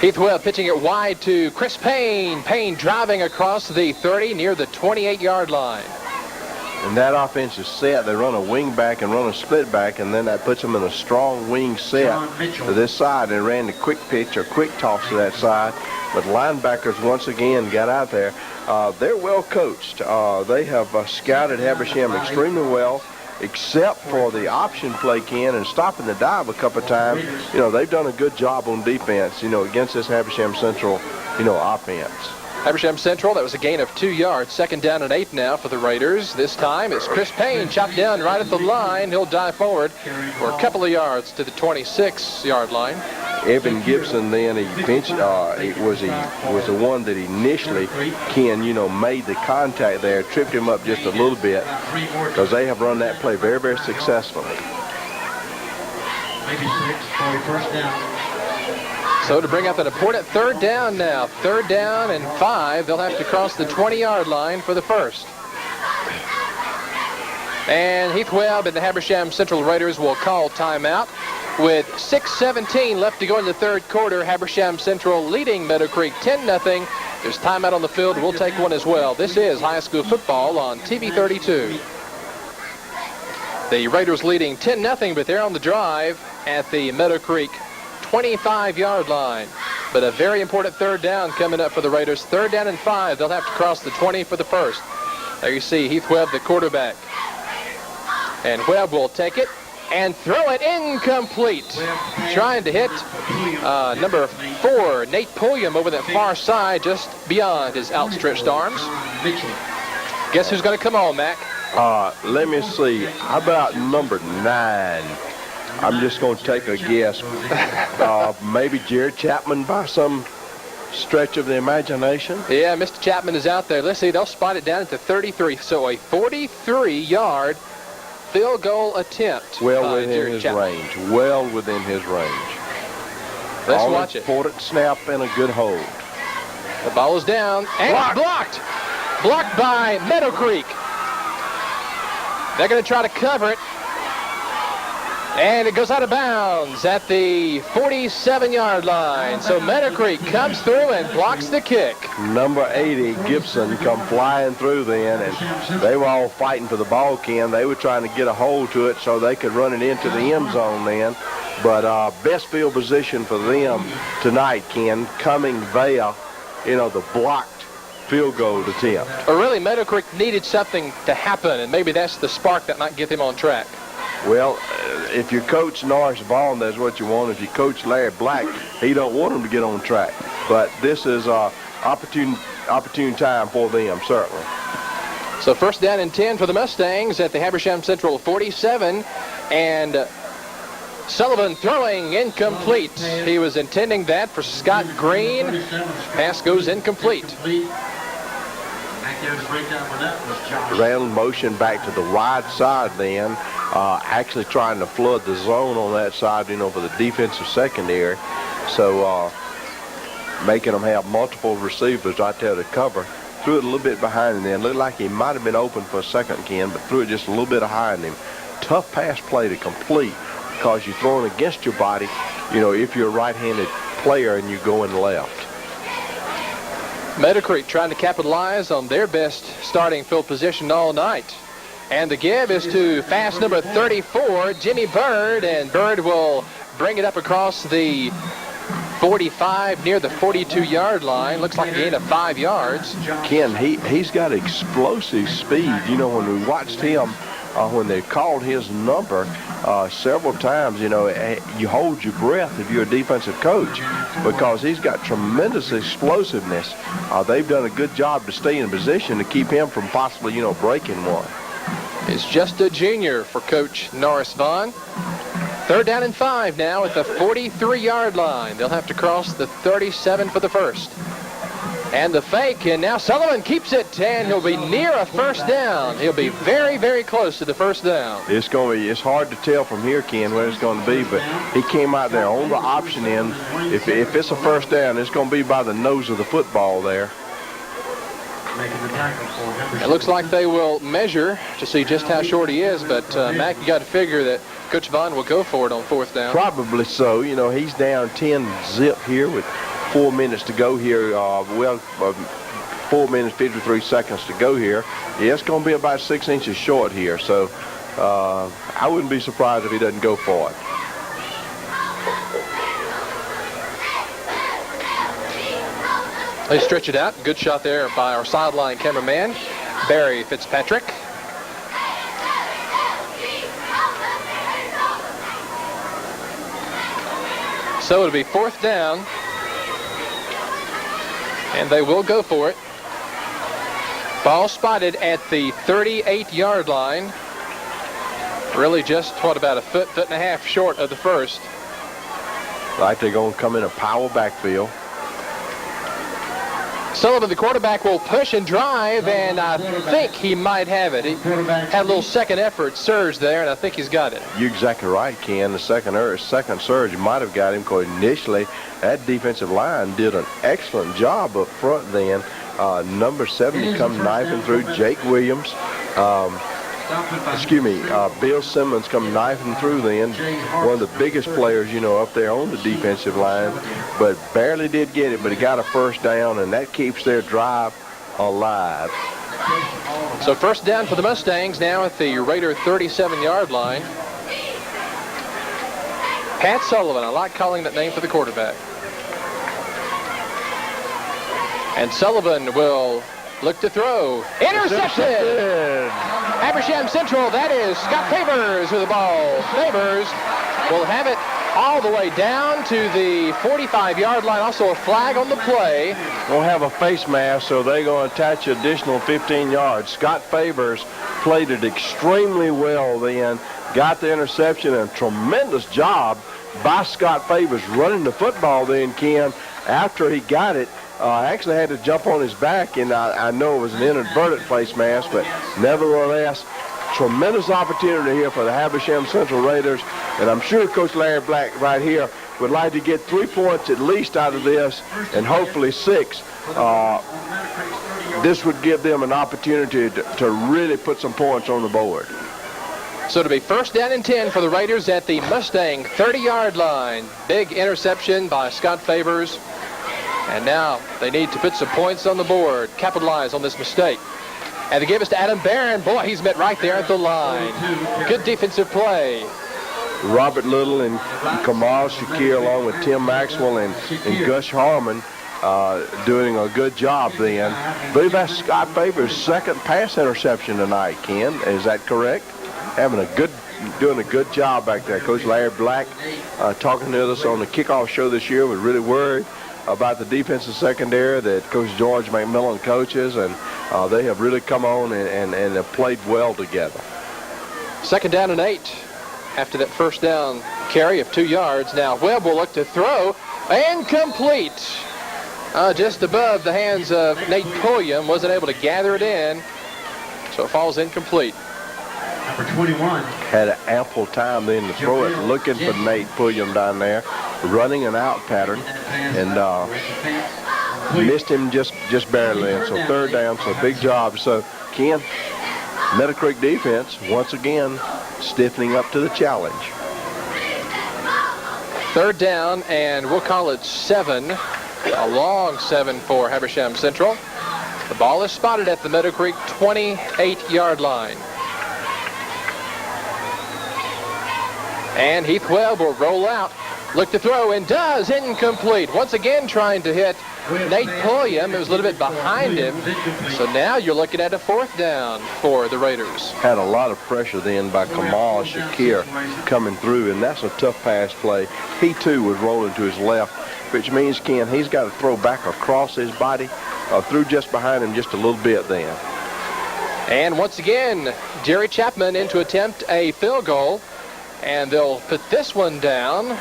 Heath Webb pitching it wide to Chris Payne. Payne driving across the 30 near the 28-yard line. And that offense is set. They run a wing back and run a split back, and then that puts them in a strong wing set to this side. They ran the quick pitch or quick toss to that side. But linebackers once again got out there. They're well coached. They have scouted Habersham extremely well, except for the option play, Ken, and stopping the dive a couple of times. They've done a good job on defense, against this Habersham Central, offense. Habersham Central, that was a gain of 2 yards. 2nd down and 8 now for the Raiders. This time it's Chris Payne chopped down right at the line. He'll dive forward for a couple of yards to the 26-yard line. Evan Gibson then, he pinched, it was the one that initially, Ken, made the contact there, tripped him up just a little bit, because they have run that play very, very successfully. Maybe 6 for a first down. So to bring up an important 3rd down now. 3rd down and 5. They'll have to cross the 20-yard line for the first. And Heath Webb and the Habersham Central Raiders will call timeout. With 6:17 left to go in the 3rd quarter, Habersham Central leading Meadowcreek 10-0. There's timeout on the field. We'll take one as well. This is high school football on TV 32. The Raiders leading 10-0, but they're on the drive at the Meadowcreek 25-yard line. But a very important 3rd down coming up for the Raiders. 3rd down and 5. They'll have to cross the 20 for the first. There you see Heath Webb, the quarterback. And Webb will take it and throw it incomplete. Trying to hit number 4, Nate Pulliam, over that far side, just beyond his outstretched arms. Guess who's going to come on, Mac? Let me see. How about number 9? I'm just going to take a guess. Maybe Jared Chapman by some stretch of the imagination. Yeah, Mr. Chapman is out there. Let's see, they'll spot it down at the 33. So a 43-yard field goal attempt. Well within his range. Well within his range. Let's watch it. Important snap and a good hold. The ball is down and blocked. Blocked by Meadowcreek. They're going to try to cover it. And it goes out of bounds at the 47-yard line. So Meadowcreek comes through and blocks the kick. Number 80, Gibson, come flying through then, and they were all fighting for the ball, Ken. They were trying to get a hold to it so they could run it into the end zone then. But best field position for them tonight, Ken, coming via, the blocked field goal attempt. But really, Meadowcreek needed something to happen, and maybe that's the spark that might get them on track. Well, if you coach Norris Vaughn, that's what you want. If you coach Larry Black, he don't want him to get on track. But this is opportune time for them, certainly. So 1st down and 10 for the Mustangs at the Habersham Central 47. And Sullivan throwing incomplete. He was intending that for Scott Green. Pass goes incomplete. Ran motion back to the wide side then, actually trying to flood the zone on that side, for the defensive secondary. So making them have multiple receivers right there to cover. Threw it a little bit behind him then. Looked like he might have been open for a second, Ken, but threw it just a little bit behind him. Tough pass play to complete because you're throwing against your body, if you're a right-handed player and you're going left. Meadowcreek trying to capitalize on their best starting field position all night. And the give is to fast number 34, Jimmy Bird, and Bird will bring it up across the 45 near the 42-yard line. Looks like a gain of 5 yards. Ken, he's got explosive speed. When we watched him when they called his number several times, you hold your breath if you're a defensive coach because he's got tremendous explosiveness. They've done a good job to stay in position to keep him from possibly, breaking one. It's just a junior for Coach Norris Vaughn. 3rd down and 5 now at the 43-yard line. They'll have to cross the 37 for the first. And the fake, and now Sullivan keeps it, and he'll be near a first down. He'll be very, very close to the first down. It's hard to tell from here, Ken, where it's going to be, but he came out there on the option end. If it's a first down, it's going to be by the nose of the football there. It looks like they will measure to see just how short he is, but Mac, you got to figure that Coach Vaughn will go for it on 4th down. Probably so. He's down 10 zip here with 4 minutes to go here. 4 minutes, 53 seconds to go here. Yeah, it's going to be about 6 inches short here, so I wouldn't be surprised if he doesn't go for it. They stretch it out. Good shot there by our sideline cameraman, Barry Fitzpatrick. So it'll be 4th down, and they will go for it. Ball spotted at the 38-yard line. Really just, about a foot and a half short of the first. Like they're going to come in a power backfield. Sullivan, the quarterback, will push and drive, and I think he might have it. He had a little second effort surge there, and I think he's got it. You're exactly right, Ken. The second surge might have got him because initially that defensive line did an excellent job up front then. Number 70 come knifing through. Jake Williams. Bill Simmons come knifing through then. One of the biggest players, up there on the defensive line, but barely did get it, but he got a first down, and that keeps their drive alive. So 1st down for the Mustangs now at the Raider 37-yard line. Pat Sullivan, I like calling that name for the quarterback. And Sullivan will look to throw. Intercepted! Habersham Central, that is Scott Favors with the ball. Favors will have it all the way down to the 45-yard line. Also a flag on the play. We'll have a face mask, so they're going to attach additional 15 yards. Scott Favors played it extremely well then. Got the interception, and a tremendous job by Scott Favors running the football then, Ken. After he got it, actually had to jump on his back, and I know it was an inadvertent face mask, but nevertheless, tremendous opportunity here for the Habersham Central Raiders, and I'm sure Coach Larry Black right here would like to get 3 points at least out of this, and hopefully 6. This would give them an opportunity to really put some points on the board. So it'll be 1st down and 10 for the Raiders at the Mustang 30-yard line. Big interception by Scott Favors. And now they need to put some points on the board, capitalize on this mistake. And they give us to Adam Barron. Boy, he's met right there at the line. Good defensive play. Robert Little and Kamal Shakir, along with Tim Maxwell and Gus Harmon, doing a good job then. I believe that's Scott Favors' second pass interception tonight, Ken. Is that correct? Doing a good job back there. Coach Larry Black talking to us on the kickoff show this year was really worried about the defensive secondary that Coach George McMillan coaches, and they have really come on and have played well together. 2nd down and 8 after that 1st down carry of 2 yards. Now Webb will look to throw, and complete. Just above the hands of Nate Pulliam, wasn't able to gather it in, so it falls incomplete. Number 21. Had ample time then to throw it, looking for Nate Pulliam down there, running an out pattern, and missed him just barely. And so 3rd down, so big job. So Ken, Meadowcreek defense once again stiffening up to the challenge. 3rd down, and we'll call it 7. A long 7 for Habersham Central. The ball is spotted at the Meadowcreek 28-yard line. And Heath Webb will roll out Look to throw and does. Incomplete. Once again trying to hit Nate Pulliam. It was a little bit behind him. So now you're looking at a 4th down for the Raiders. Had a lot of pressure then by Kamal Shakir coming through, and that's a tough pass play. He too was rolling to his left, which means, Ken, he's got to throw back across his body, through just behind him just a little bit then. And once again, Jerry Chapman in to attempt a field goal, and they'll put this one down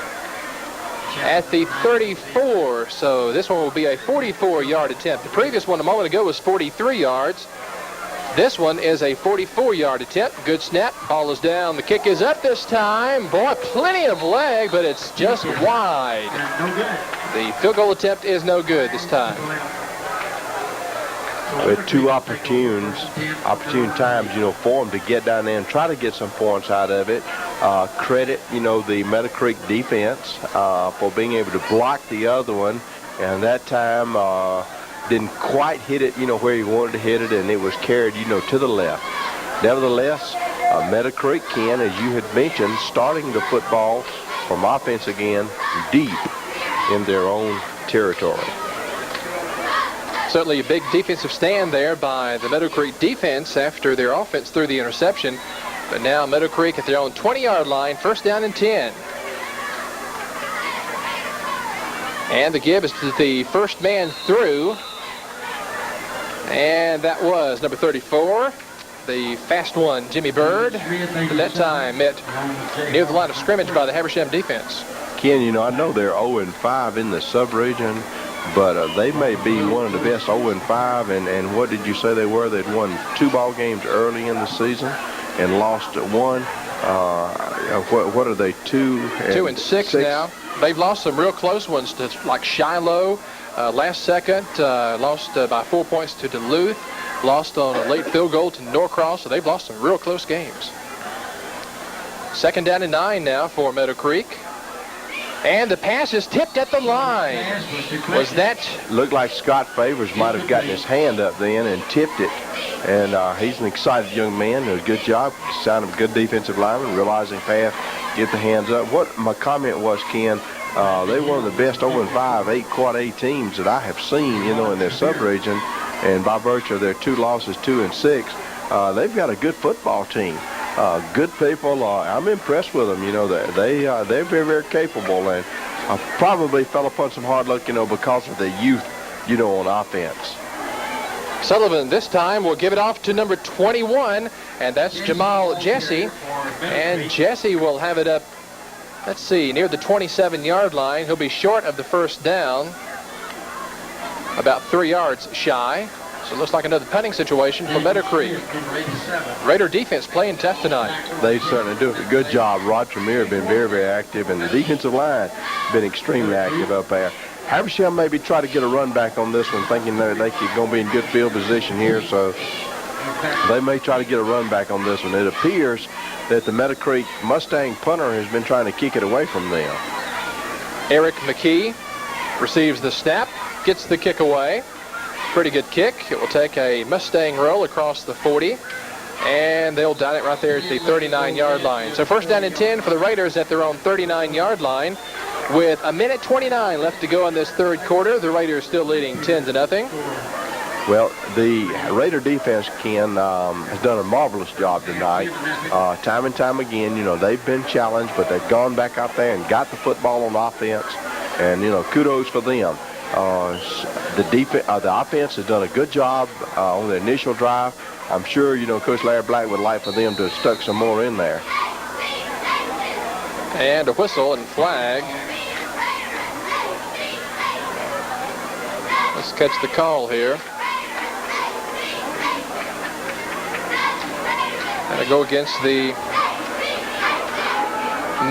at the 34. So this one will be a 44-yard attempt. The previous one a moment ago was 43 yards. This one is a 44-yard attempt. Good snap. Ball is down. The kick is up this time. Boy, plenty of leg, but it's just wide. The field goal attempt is no good this time. With two opportune times, for them to get down there and try to get some points out of it. Credit, the Meadowcreek defense for being able to block the other one, and that time didn't quite hit it, where he wanted to hit it, and it was carried, to the left. Nevertheless, Meadowcreek, Ken, as you had mentioned, starting the football from offense again, deep in their own territory. Certainly a big defensive stand there by the Meadowcreek defense after their offense threw the interception. But now Meadowcreek at their own 20-yard line, 1st down and 10. And the give is to the first man through. And that was number 34, the fast one, Jimmy Bird. At that time met near the line of scrimmage by the Habersham defense. Ken, I know they're 0-5 in the sub-region, but they may be one of the best 0-5. And what did you say they were? They'd won 2 ball games early in the season and lost 1. What are they, 2-6 now? They've lost some real close ones to like Shiloh last second, lost by 4 points to Duluth, lost on a late field goal to Norcross, so they've lost some real close games. 2nd down and 9 now for Meadowcreek. And the pass is tipped at the line. Was that? Looked like Scott Favors might have gotten his hand up then and tipped it. And he's an excited young man. Did a good job. Sounded a good defensive lineman, realizing path, get the hands up. What my comment was, Ken, they're one of the best 0-5, 8 quad A teams that I have seen, in their sub-region. And by virtue of their 2 losses, 2-6, they've got a good football team. Good people. I'm impressed with them. They're very, very capable, and I probably fell upon some hard luck, because of the youth, on offense. Sullivan this time will give it off to number 21, and that's Jamal Jesse. And Jesse will have it up, let's see, near the 27-yard line. He'll be short of the 1st down, about 3 yards shy. So it looks like another punting situation for Meadowcreek. Raider defense playing tough tonight. They certainly do a good job. Rod Tremere has been very, very active, and the defensive line has been extremely active up there. Habersham maybe try to get a run back on this one, thinking they're going to be in good field position here, so they may try to get a run back on this one. It appears that the Meadowcreek Mustang punter has been trying to kick it away from them. Eric McKee receives the snap, gets the kick away. Pretty good kick. It will take a Mustang roll across the 40, and they'll down it right there at the 39-yard line. So 1st down and 10 for the Raiders at their own 39-yard line. With 1:29 left to go in this 3rd quarter, the Raiders still leading 10-0. Well, the Raider defense, Ken, has done a marvelous job tonight. Time and time again, they've been challenged, but they've gone back out there and got the football on offense, and, kudos for them. The offense has done a good job on the initial drive. I'm sure, Coach Larry Black would like for them to have stuck some more in there. And a whistle and flag. Let's catch the call here. And I go against the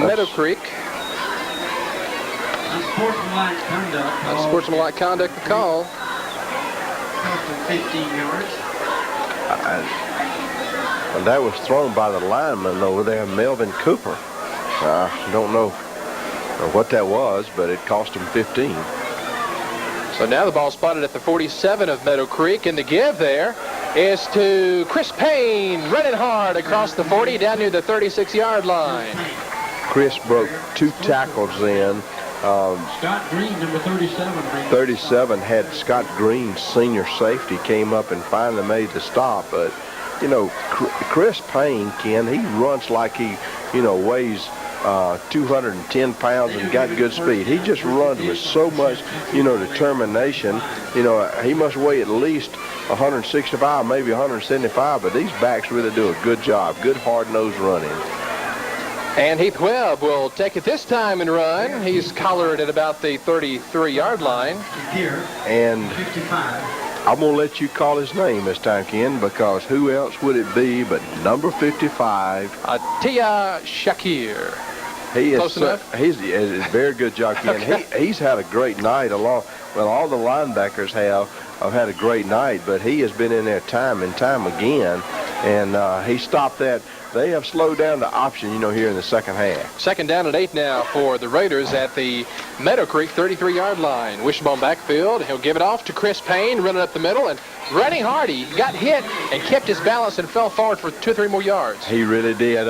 Meadowcreek. Unsportsmanlike conduct, the call. 15 yards. And that was thrown by the lineman over there, Melvin Cooper. I don't know what that was, but it cost him 15. So now the ball spotted at the 47 of Meadowcreek, and the give there is to Chris Payne, running hard across the 40 down near the 36-yard line. Chris broke 2 tackles in. Scott Green, number 37. 37 had Scott Green, senior safety, came up and finally made the stop. But, you know, Chris Payne, Ken, he runs like he, you know, weighs 210 pounds and got good speed. He just runs with so much, you know, determination. You know, he must weigh at least 165, maybe 175, but these backs really do a good job, good hard-nosed running. And Heath Webb will take it this time and run. He's collared at about the 33-yard line. And 55. I'm going to let you call his name this time, Ken, because who else would it be but number 55? Tia Shakir. He is Close enough? He's a very good job, Ken. Okay. He's had a great night along. Well, all the linebackers have had a great night, but he has been in there time and time again, and he stopped that. They have slowed down the option, you know, here in the second half. Second down and 8 now for the Raiders at the Meadowcreek 33-yard line. Wishbone backfield. He'll give it off to Chris Payne, running up the middle and running hard. He got hit and kept his balance and fell forward for 2 or 3 more yards. He really did.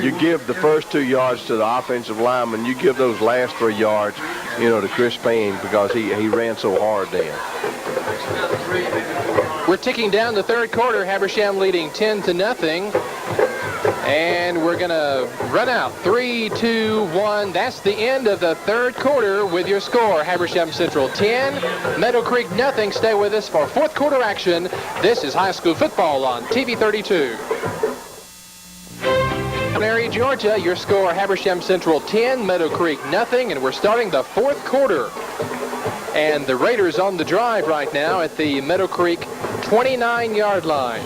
You give the first 2 yards to the offensive lineman. You give those last 3 yards, you know, to Chris Payne because he ran so hard then. We're ticking down the third quarter. Habersham leading 10-0. And we're going to run out. 3, 2, 1. That's the end of the third quarter with your score. Habersham Central 10, Meadowcreek nothing. Stay with us for fourth quarter action. This is high school football on TV 32. Mary, Georgia, your score Habersham Central 10, Meadowcreek nothing. And we're starting the fourth quarter. And the Raiders on the drive right now at the Meadowcreek 29-yard line.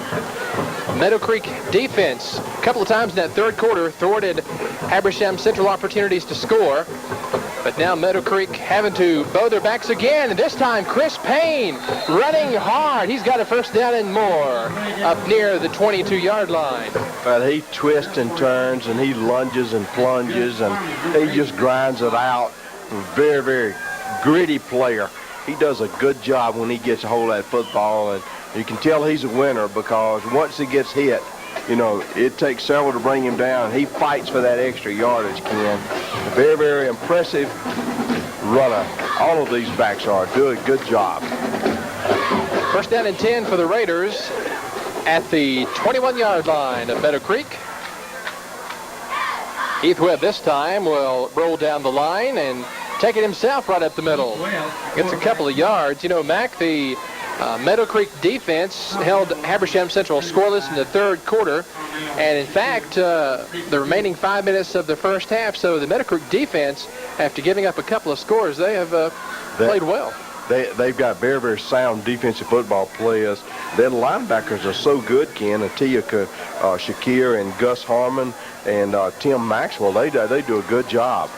Meadowcreek defense, a couple of times in that third quarter, thwarted Habersham Central opportunities to score. But now Meadowcreek having to bow their backs again. And this time, Chris Payne running hard. He's got a first down and more up near the 22-yard line. But he twists and turns, and he lunges and plunges, and he just grinds it out. Very, very gritty player. He does a good job when he gets a hold of that football, and you can tell he's a winner because once he gets hit, you know, it takes several to bring him down. He fights for that extra yardage, Ken. A very, very impressive runner. All of these backs are doing a good job. First down and 10 for the Raiders at the 21-yard line of Meadowcreek. Heath Webb this time will roll down the line and take it himself right up the middle. Gets a couple of yards. You know, Mac, the Meadowcreek defense held Habersham Central scoreless in the third quarter. And in fact, the remaining 5 minutes of the first half, so the Meadowcreek defense, after giving up a couple of scores, they have played well. They've got very, very sound defensive football players. Their linebackers are so good, Ken. Tia Shakir and Gus Harmon and Tim Maxwell, they do a good job.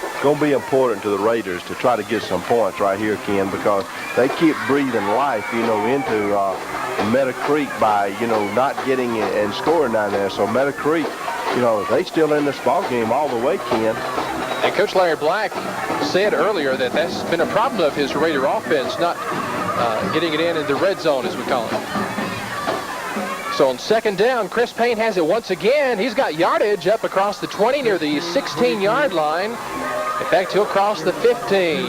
It's going to be important to the Raiders to try to get some points right here, Ken, because they keep breathing life, you know, into Meadowcreek by, you know, not getting and scoring down there. So Meadowcreek, you know, they still in this ball game all the way, Ken. And Coach Larry Black said earlier that that's been a problem of his Raider offense, not getting it in the red zone, as we call it. So on second down, Chris Payne has it once again. He's got yardage up across the 20 near the 16-yard line. In fact, he'll cross the 15.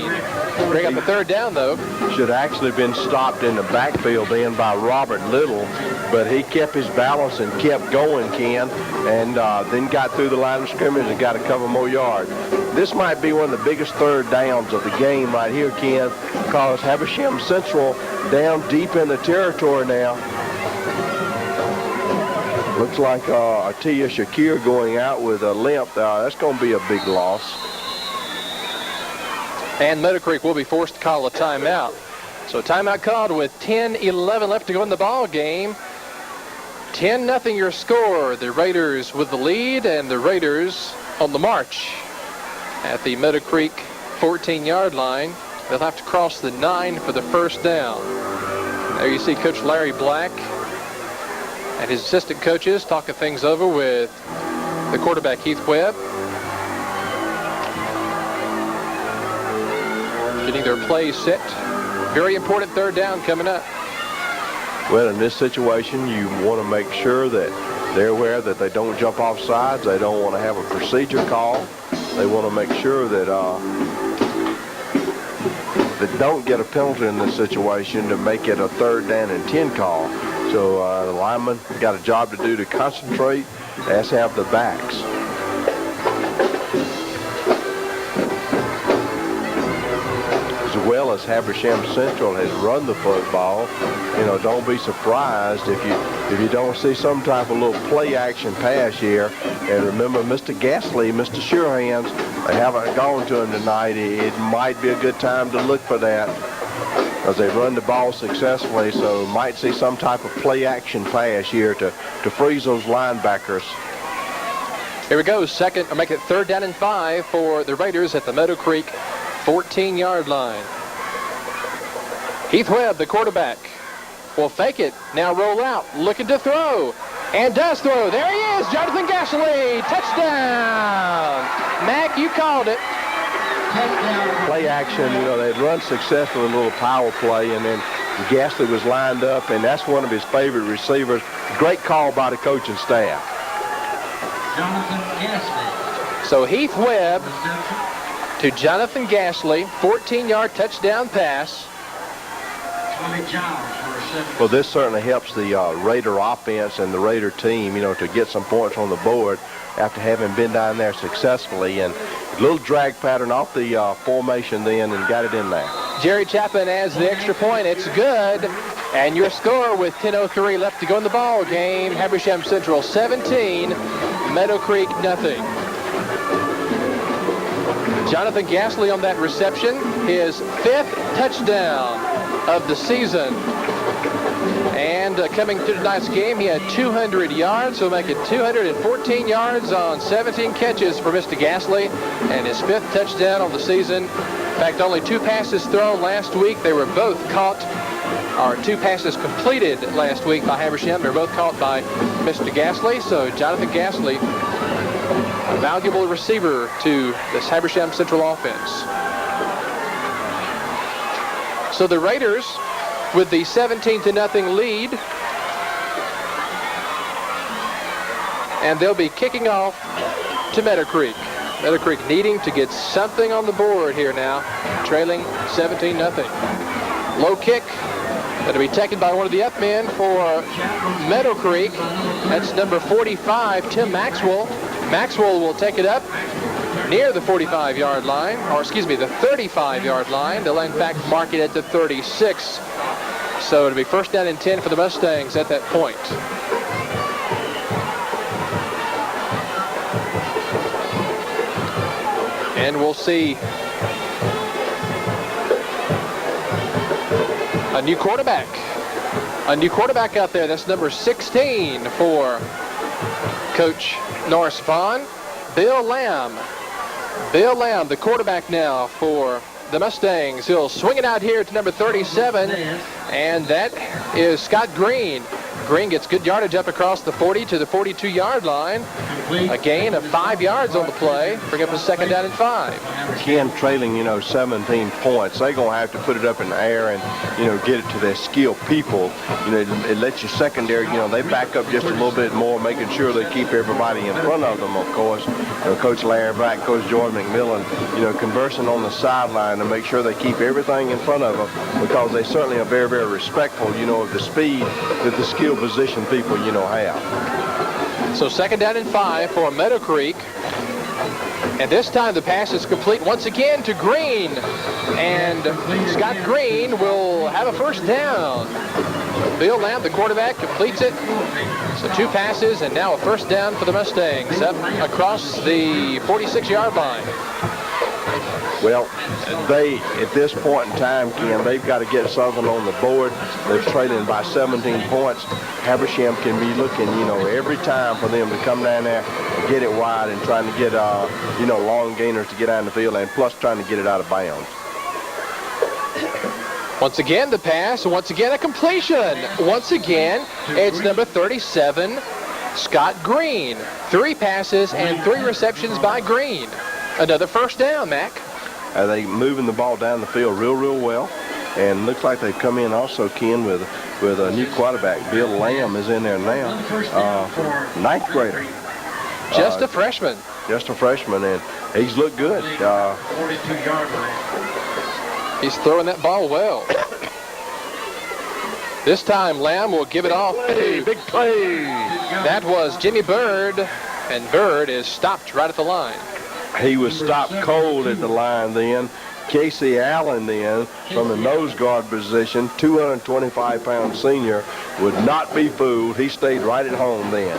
Bring up a third down, though. Should actually been stopped in the backfield then by Robert Little, but he kept his balance and kept going, Ken, and then got through the line of scrimmage and got a couple more yards. This might be one of the biggest third downs of the game right here, Ken, because Habersham Central down deep in the territory now. Looks like Tia Shakir going out with a limp. That's going to be a big loss. And Meadowcreek will be forced to call a timeout. So timeout called with 10-11 left to go in the ball game. 10-0 your score. The Raiders with the lead, and the Raiders on the march at the Meadowcreek 14-yard line. They'll have to cross the 9 for the first down. There you see Coach Larry Black and his assistant coaches talking things over with the quarterback Heath Webb. Getting their plays set. Very important third down coming up. Well, in this situation, you want to make sure that They're aware that they don't jump off sides. They don't want to have a procedure call. They want to make sure that that don't get a penalty in this situation to make it a 3rd down and 10 call. So the linemen got a job to do to concentrate, as have the backs. As well as Habersham Central has run the football, don't be surprised if you don't see some type of little play action pass here. And remember, Mr. Gasly, Mr. Surehands, they haven't gone to him tonight. It might be a good time to look for that, as they've run the ball successfully, so might see some type of play action pass here to freeze those linebackers. Here we go, make it 3rd down and 5 for the Raiders at the Meadowcreek 14-yard line. Heath Webb, the quarterback, will fake it, now roll out, looking to throw, and does throw. There he is, Jonathan Gasly, touchdown. Mac, you called it. Play action, they'd run successfully a little power play, and then Gasly was lined up, and that's one of his favorite receivers. Great call by the coaching staff. Jonathan Gasly. So Heath Webb to Jonathan Gasly, 14-yard touchdown pass. Well, this certainly helps the Raider offense and the Raider team, to get some points on the board after having been down there successfully. And a little drag pattern off the formation then and got it in there. Jerry Chapman adds the extra point. It's good. And your score with 10:03 left to go in the ball game. Habersham Central 17, Meadowcreek nothing. Jonathan Gasly on that reception, his 5th touchdown of the season. And coming to tonight's game, he had 200 yards, so make it 214 yards on 17 catches for Mr. Gasly, and his 5th touchdown on the season. In fact, only 2 passes thrown last week. They were both caught, or 2 passes completed last week by Habersham. They were both caught by Mr. Gasly, so Jonathan Gasly, a valuable receiver to this Habersham Central offense. So the Raiders with the 17-0 lead, and they'll be kicking off to Meadowcreek. Meadowcreek needing to get something on the board here now, trailing 17-0. Low kick that'll be taken by one of the up men for Meadowcreek. That's number 45, Tim Maxwell. Maxwell will take it up near the 45-yard line, or excuse me, the 35-yard line. They'll in fact mark it at the 36. So it'll be 1st down and 10 for the Mustangs at that point. And we'll see a new quarterback. A new quarterback out there. That's number 16 for Coach Norris Vaughn. Bill Lamb. Bill Lamb, the quarterback now for the Mustangs. He'll swing it out here to number 37, and that is Scott Green. Green gets good yardage up across the 40 to the 42-yard line. A gain of 5 yards on the play. Bring up a 2nd down and 5. Ken trailing, 17 points. They're going to have to put it up in the air and, get it to their skilled people. It lets your secondary, they back up just a little bit more, making sure they keep everybody in front of them, of course. Coach Larry Black, Coach Jordan McMillan, conversing on the sideline to make sure they keep everything in front of them, because they certainly are very, very respectful, of the speed that the skill position people, have. So 2nd down and 5 for Meadowcreek. And this time the pass is complete once again to Green. And Scott Green will have a 1st down. Bill Lamb, the quarterback, completes it. So 2 passes and now a 1st down for the Mustangs up across the 46-yard line. Well, they, at this point in time, Ken, they've got to get something on the board. They're trailing by 17 points. Habersham can be looking, every time for them to come down there, get it wide, and trying to get, long gainers to get out in the field, and plus trying to get it out of bounds. Once again, the pass. Once again, a completion. Once again, it's number 37, Scott Green. 3 passes and 3 receptions by Green. Another 1st down, Mac. They moving the ball down the field real well, and looks like they've come in also, Ken, with with a new quarterback. Bill Lamb is in there now, 9th grader. Just a freshman. Just a freshman, and he's looked good. 42-yard line. He's throwing that ball well. This time, Lamb will give it off. Big play. That was Jimmy Bird, and Bird is stopped right at the line. He was stopped cold at the line then. Casey Allen then, from the nose guard position, 225-pound senior, would not be fooled. He stayed right at home then.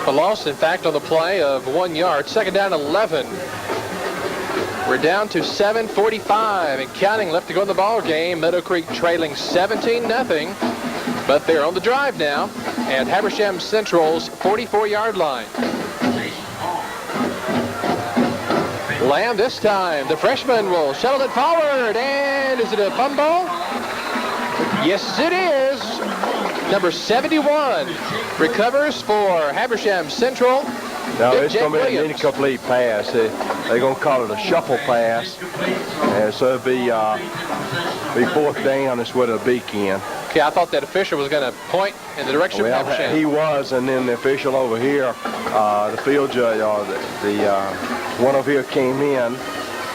A loss, in fact, on the play of 1 yard. Second down, 11. We're down to 7:45 and counting left to go in the ball game. Meadowcreek trailing 17-0, but they're on the drive now at Habersham Central's 44-yard line. Lamb this time. The freshman will shuttle it forward, and is it a fumble? Yes, it is. Number 71 recovers for Habersham Central. Now, it's going to be an incomplete pass. They're going to call it a shuffle pass. And so it'll be 4th down is what it'll be, Ken. Okay, I thought that official was going to point in the direction of Habersham. He was, and then the official over here, the field judge, the one over here came in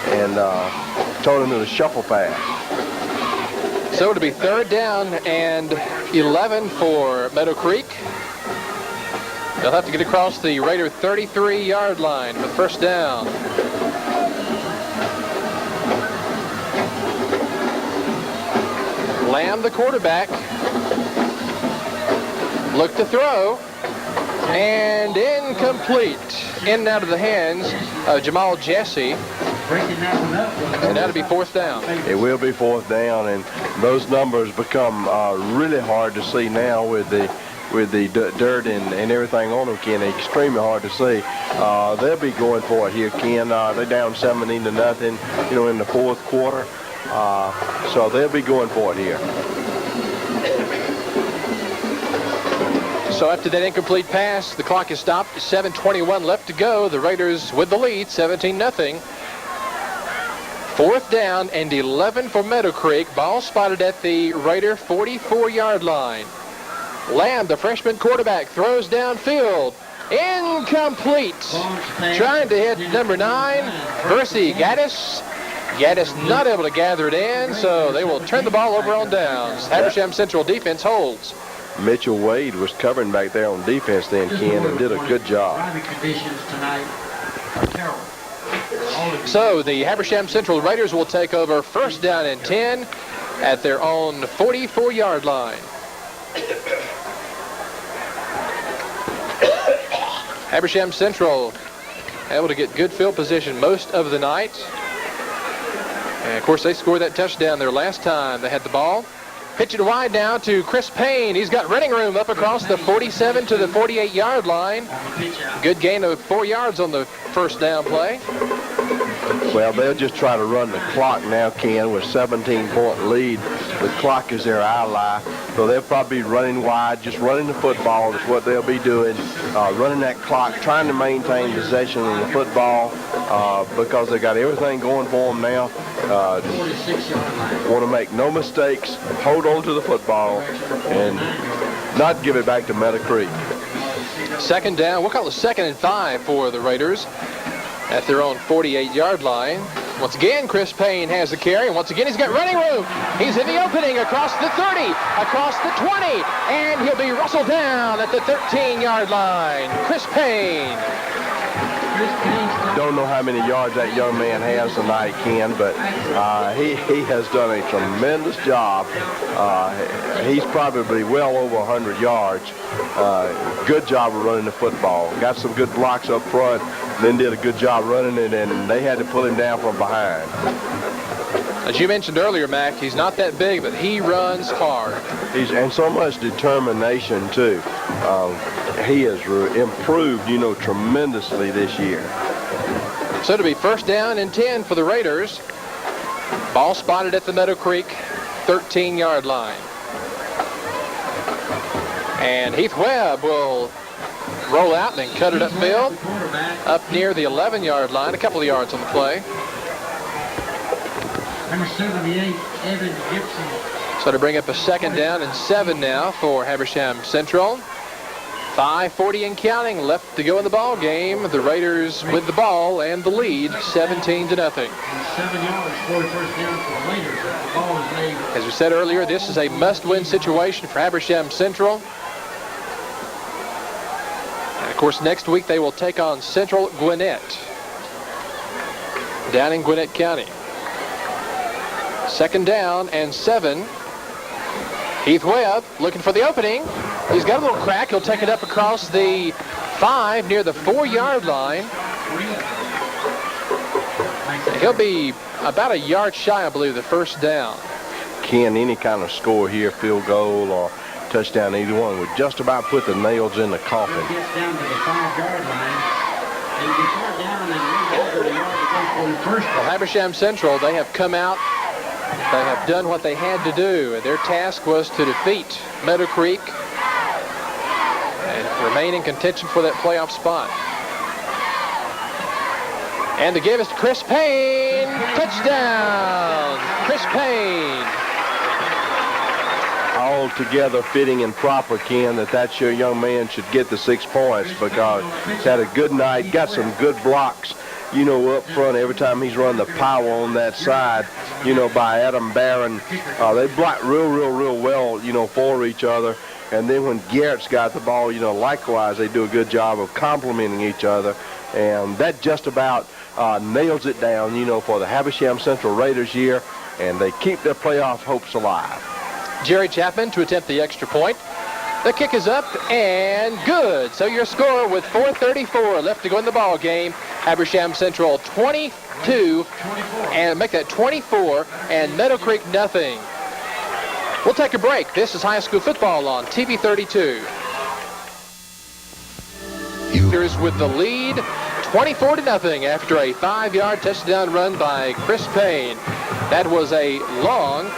and told him it was a shuffle pass. So it'll be 3rd down and 11 for Meadowcreek. They'll have to get across the Raider 33-yard line for 1st down. Lamb, the quarterback, look to throw, and incomplete. In and out of the hands of Jamal Jesse. And that'll be 4th down. It will be 4th down, and those numbers become really hard to see now with the dirt and everything on them, Ken. Extremely hard to see. They'll be going for it here, Ken. They're down 17-0, in the 4th quarter. So they'll be going for it here. So after that incomplete pass, the clock is stopped. 7:21 left to go. The Raiders with the lead, 17-0. 4th down and 11 for Meadowcreek. Ball spotted at the Raider 44-yard line. Lamb, the freshman quarterback, throws downfield. Incomplete. Trying to hit number 9, Percy Gaddis. Gaddis not able to gather it in, so they will turn the ball over on downs. Habersham Central defense holds. Mitchell Wade was covering back there on defense then, Ken, and did a good job. So the Habersham Central Raiders will take over 1st down and 10 at their own 44-yard line. Habersham Central able to get good field position most of the night. And, of course, they scored that touchdown their last time they had the ball. Pitch it wide now to Chris Payne. He's got running room up across the 47 to the 48-yard line. Good gain of 4 yards on the 1st down play. Well, they'll just try to run the clock now, Ken, with 17-point lead. The clock is their ally, so they'll probably be running wide, just running the football is what they'll be doing, running that clock, trying to maintain possession of the football because they got everything going for them now. Want to make no mistakes, hold on to the football, and not give it back to Meadowcreek. 2nd down, we'll call it 2nd and 5 for the Raiders at their own 48-yard line. Once again, Chris Payne has the carry, and once again, he's got running room. He's in the opening across the 30, across the 20, and he'll be rustled down at the 13-yard line. Chris Payne. Don't know how many yards that young man has tonight, Ken, but he has done a tremendous job. He's probably well over 100 yards. Good job of running the football. Got some good blocks up front, then did a good job running it, and they had to pull him down from behind. As you mentioned earlier, Mac, he's not that big, but he runs hard. And so much determination, too. He has improved, tremendously this year. So to be 1st down and 10 for the Raiders. Ball spotted at the Meadowcreek 13-yard line. And Heath Webb will roll out and cut it upfield up near the 11-yard line, a couple of yards on the play. Number 78, Evan Gibson. So to bring up a 2nd down and 7 now for Habersham Central. 5:40 and counting left to go in the ball game. The Raiders with the ball and the lead, 17-0. 7 yards, 41st down for the Raiders. The ball is made. As we said earlier, this is a must-win situation for Habersham Central. And of course, next week they will take on Central Gwinnett down in Gwinnett County. 2nd down and 7. Heath Webb looking for the opening. He's got a little crack. He'll take it up across the 5 near the 4-yard line. He'll be about a yard shy, I believe, the 1st down. Ken, any kind of score here, field goal or touchdown, either one, would just about put the nails in the coffin. It gets down to the 5-yard line. It'll be far down and a yard to go for the first Well, Habersham Central, they have come out. They have done what they had to do. Their task was to defeat Meadowcreek and remain in contention for that playoff spot. And the give is to Chris Payne. Touchdown! Chris Payne. Altogether fitting and proper, Ken, that your young man should get the 6 points because he's had a good night, got some good blocks, you know, up front every time he's run the power on that side, you know, by Adam Barron. They block real well, you know, for each other. And then when Garrett's got the ball, you know, likewise, they do a good job of complementing each other. And that just about nails it down, you know, for the Habersham Central Raiders year. And they keep their playoff hopes alive. Jerry Chapman to attempt the extra point. The kick is up and good. So your score with 4:34 left to go in the ball game. Habersham Central 22 and make that 24 and Meadowcreek nothing. We'll take a break. This is high school football on TV 32. Here's with the lead 24-0 after a 5-yard touchdown run by Chris Payne. That was a long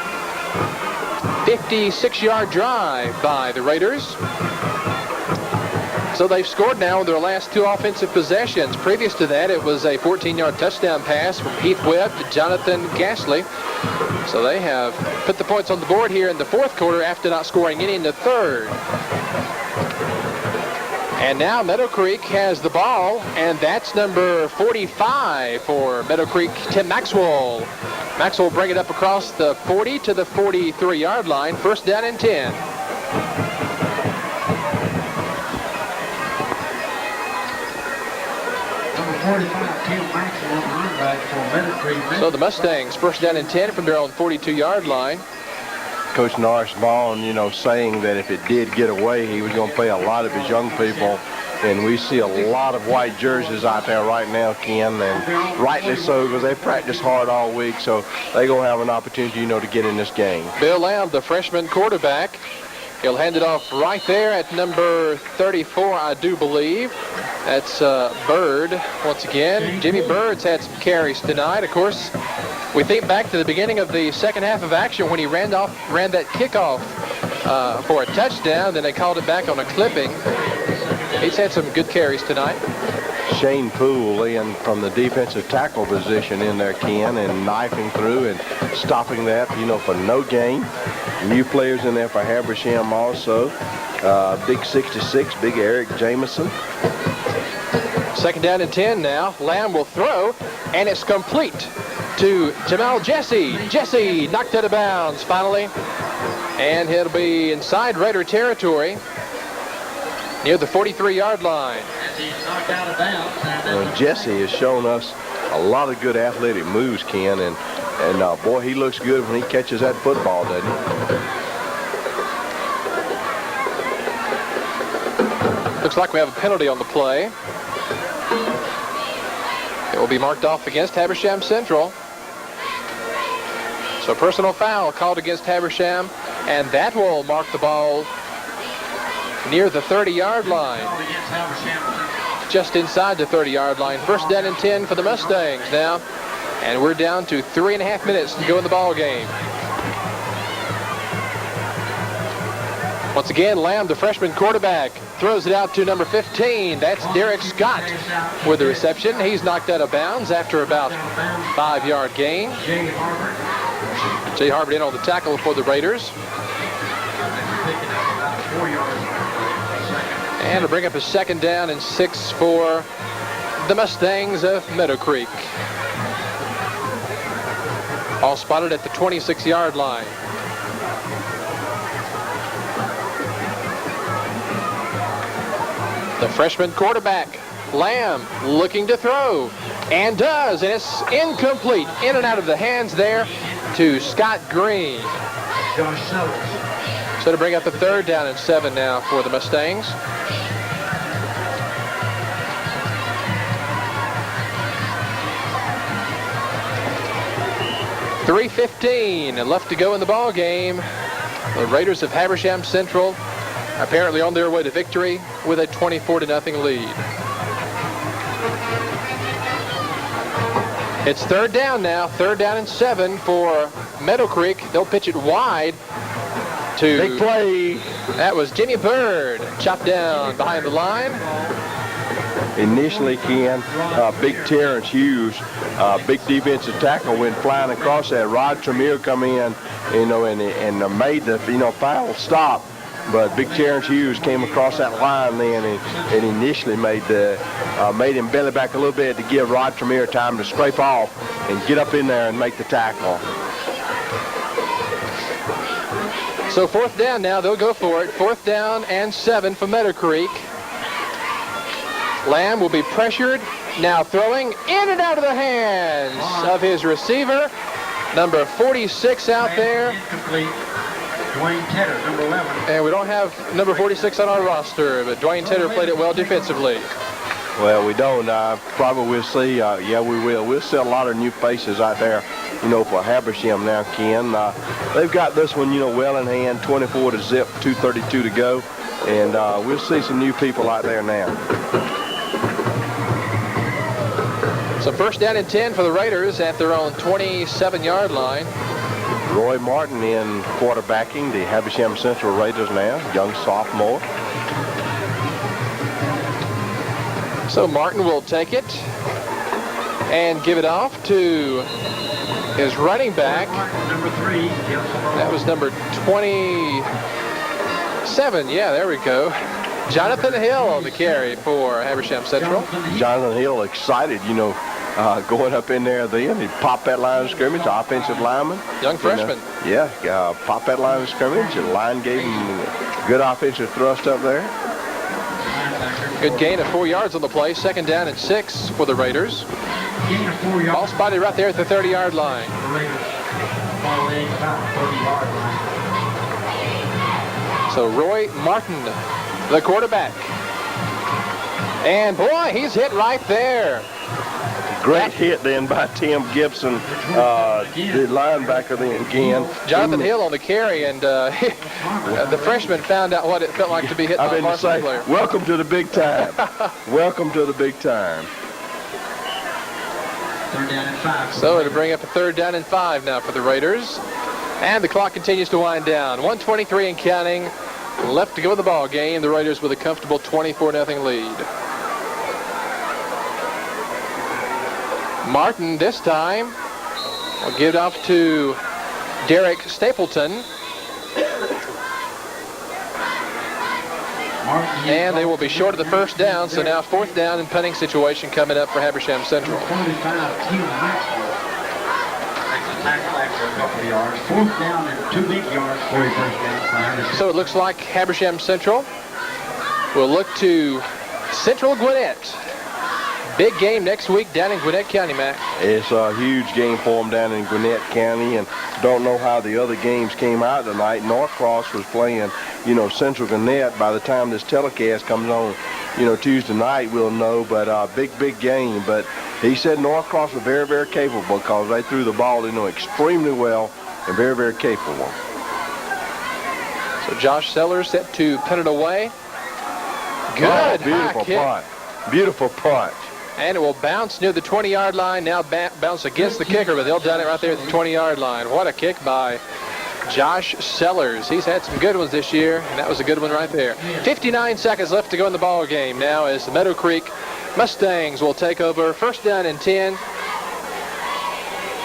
56-yard drive by the Raiders. So they've scored now in their last 2 offensive possessions. Previous to that, it was a 14-yard touchdown pass from Heath Webb to Jonathan Gasly. So they have put the points on the board here in the 4th quarter after not scoring any in the 3rd. And now Meadowcreek has the ball, and that's number 45 for Meadowcreek, Tim Maxwell. Maxwell will bring it up across the 40 to the 43-yard line. 1st down and 10. Number 45, Tim Maxwell, linebacker for Meadowcreek. So the Mustangs 1st down and 10 from their own 42-yard line. Coach Norris Vaughn, you know, saying that if it did get away, he was going to play a lot of his young people. And we see a lot of white jerseys out there right now, Ken, and rightly so because they practice hard all week, so they're going to have an opportunity, you know, to get in this game. Bill Lamb, the freshman quarterback, he'll hand it off right there at number 34, I do believe. That's Bird once again. Jimmy Bird's had some carries tonight. Of course, we think back to the beginning of the 2nd half of action when he ran that kickoff for a touchdown. Then they called it back on a clipping. He's had some good carries tonight. Shane Poole in from the defensive tackle position in there, Ken, and knifing through and stopping that, you know, for no gain. New players in there for Habersham also. Big 66, big Eric Jameson. 2nd down and 10 now. Lamb will throw, and it's complete to Jamal Jesse. Jesse knocked out of bounds finally, and he'll be inside Raider territory near the 43-yard line. Jesse has shown us a lot of good athletic moves, Ken, and boy, he looks good when he catches that football, doesn't he? Looks like we have a penalty on the play. It will be marked off against Habersham Central. So personal foul called against Habersham, and that will mark the ball near the 30-yard line. Just inside the 30-yard line. 1st down and 10 for the Mustangs now. And we're down to 3.5 minutes to go in the ball game. Once again, Lamb, the freshman quarterback, throws it out to number 15. That's Derek Scott with the reception. He's knocked out of bounds after about 5-yard gain. Jay Harvard in on the tackle for the Raiders. And to bring up a 2nd down and 6 for the Mustangs of Meadowcreek. All spotted at the 26-yard line. The freshman quarterback, Lamb, looking to throw, and does, and it's incomplete. In and out of the hands there to Scott Green. So to bring up a 3rd down and 7 now for the Mustangs. .3:15 left to go in the ball game. The Raiders of Habersham Central apparently on their way to victory with a 24-0 lead. It's 3rd down now, 3rd down and 7 for Meadowcreek. They'll pitch it wide to... Big play. That was Jimmy Bird, chopped down behind the line. Initially, Ken, big Terrence Hughes, big defensive tackle, went flying across that. Rod Tremere come in, and made the, final stop. But big Terrence Hughes came across that line then and initially made him belly back a little bit to give Rod Tremere time to scrape off and get up in there and make the tackle. So 4th down now, they'll go for it. 4th down and 7 for Meadowcreek. Lamb will be pressured, now throwing in and out of the hands of his receiver. Number 46 out there. Dwayne Tedder, number 11. And we don't have number 46 on our roster, but Dwayne Tedder played it well defensively. Well, we don't. Probably we'll see. Yeah, we will. We'll see a lot of new faces out there, for Habersham now, Ken. They've got this one, well in hand, 24 to zip, 2:32 to go. And we'll see some new people out there now. So 1st down and 10 for the Raiders at their own 27-yard line. Roy Martin in quarterbacking the Habersham Central Raiders now, young sophomore. So Martin will take it and give it off to his running back. Number 3. That was number 27. Yeah, there we go. Jonathan Hill on the carry for Habersham Central. Jonathan Hill excited, going up in there then. He popped that line of scrimmage, offensive lineman. Young freshman. Popped that line of scrimmage. And the line gave him a good offensive thrust up there. Good gain of 4 yards on the play. 2nd down and 6 for the Raiders. Gain of 4 yards. All spotted right there at the 30-yard line. The Raiders ball in about the 30-yard line. So Roy Martin, the quarterback. And boy, he's hit right there. Great hit then by Tim Gibson, the linebacker then again. Jonathan Hill on the carry, and the freshman found out what it felt like to be hit by a varsity player. Welcome to the big time. Welcome to the big time. 3rd down and 5. So it'll bring up a 3rd down and 5 now for the Raiders. And the clock continues to wind down. 1:23 and counting left to go in the ball game. The Raiders with a comfortable 24-0 lead. Martin this time will give it off to Derek Stapleton. And they will be short of the 1st down, so now 4th down and punting situation coming up for Habersham Central. 4th down and 2 big yards for your 1st down. So it looks like Habersham Central will look to Central Gwinnett. Big game next week down in Gwinnett County, Mac. It's a huge game for them down in Gwinnett County, and don't know how the other games came out tonight. Norcross was playing, Central Gwinnett. By the time this telecast comes on, Tuesday night, we'll know. But big game. But he said Norcross was very, very capable because they threw the ball, extremely well and very, very capable. So Josh Sellers set to pin it away. Good beautiful punt. Beautiful punt. And it will bounce near the 20-yard line. Now bounce against the kicker, but they'll done it right there at the 20-yard line. What a kick by Josh Sellers. He's had some good ones this year, and that was a good one right there. 59 seconds left to go in the ball game now as the Meadowcreek Mustangs will take over. 1st down and 10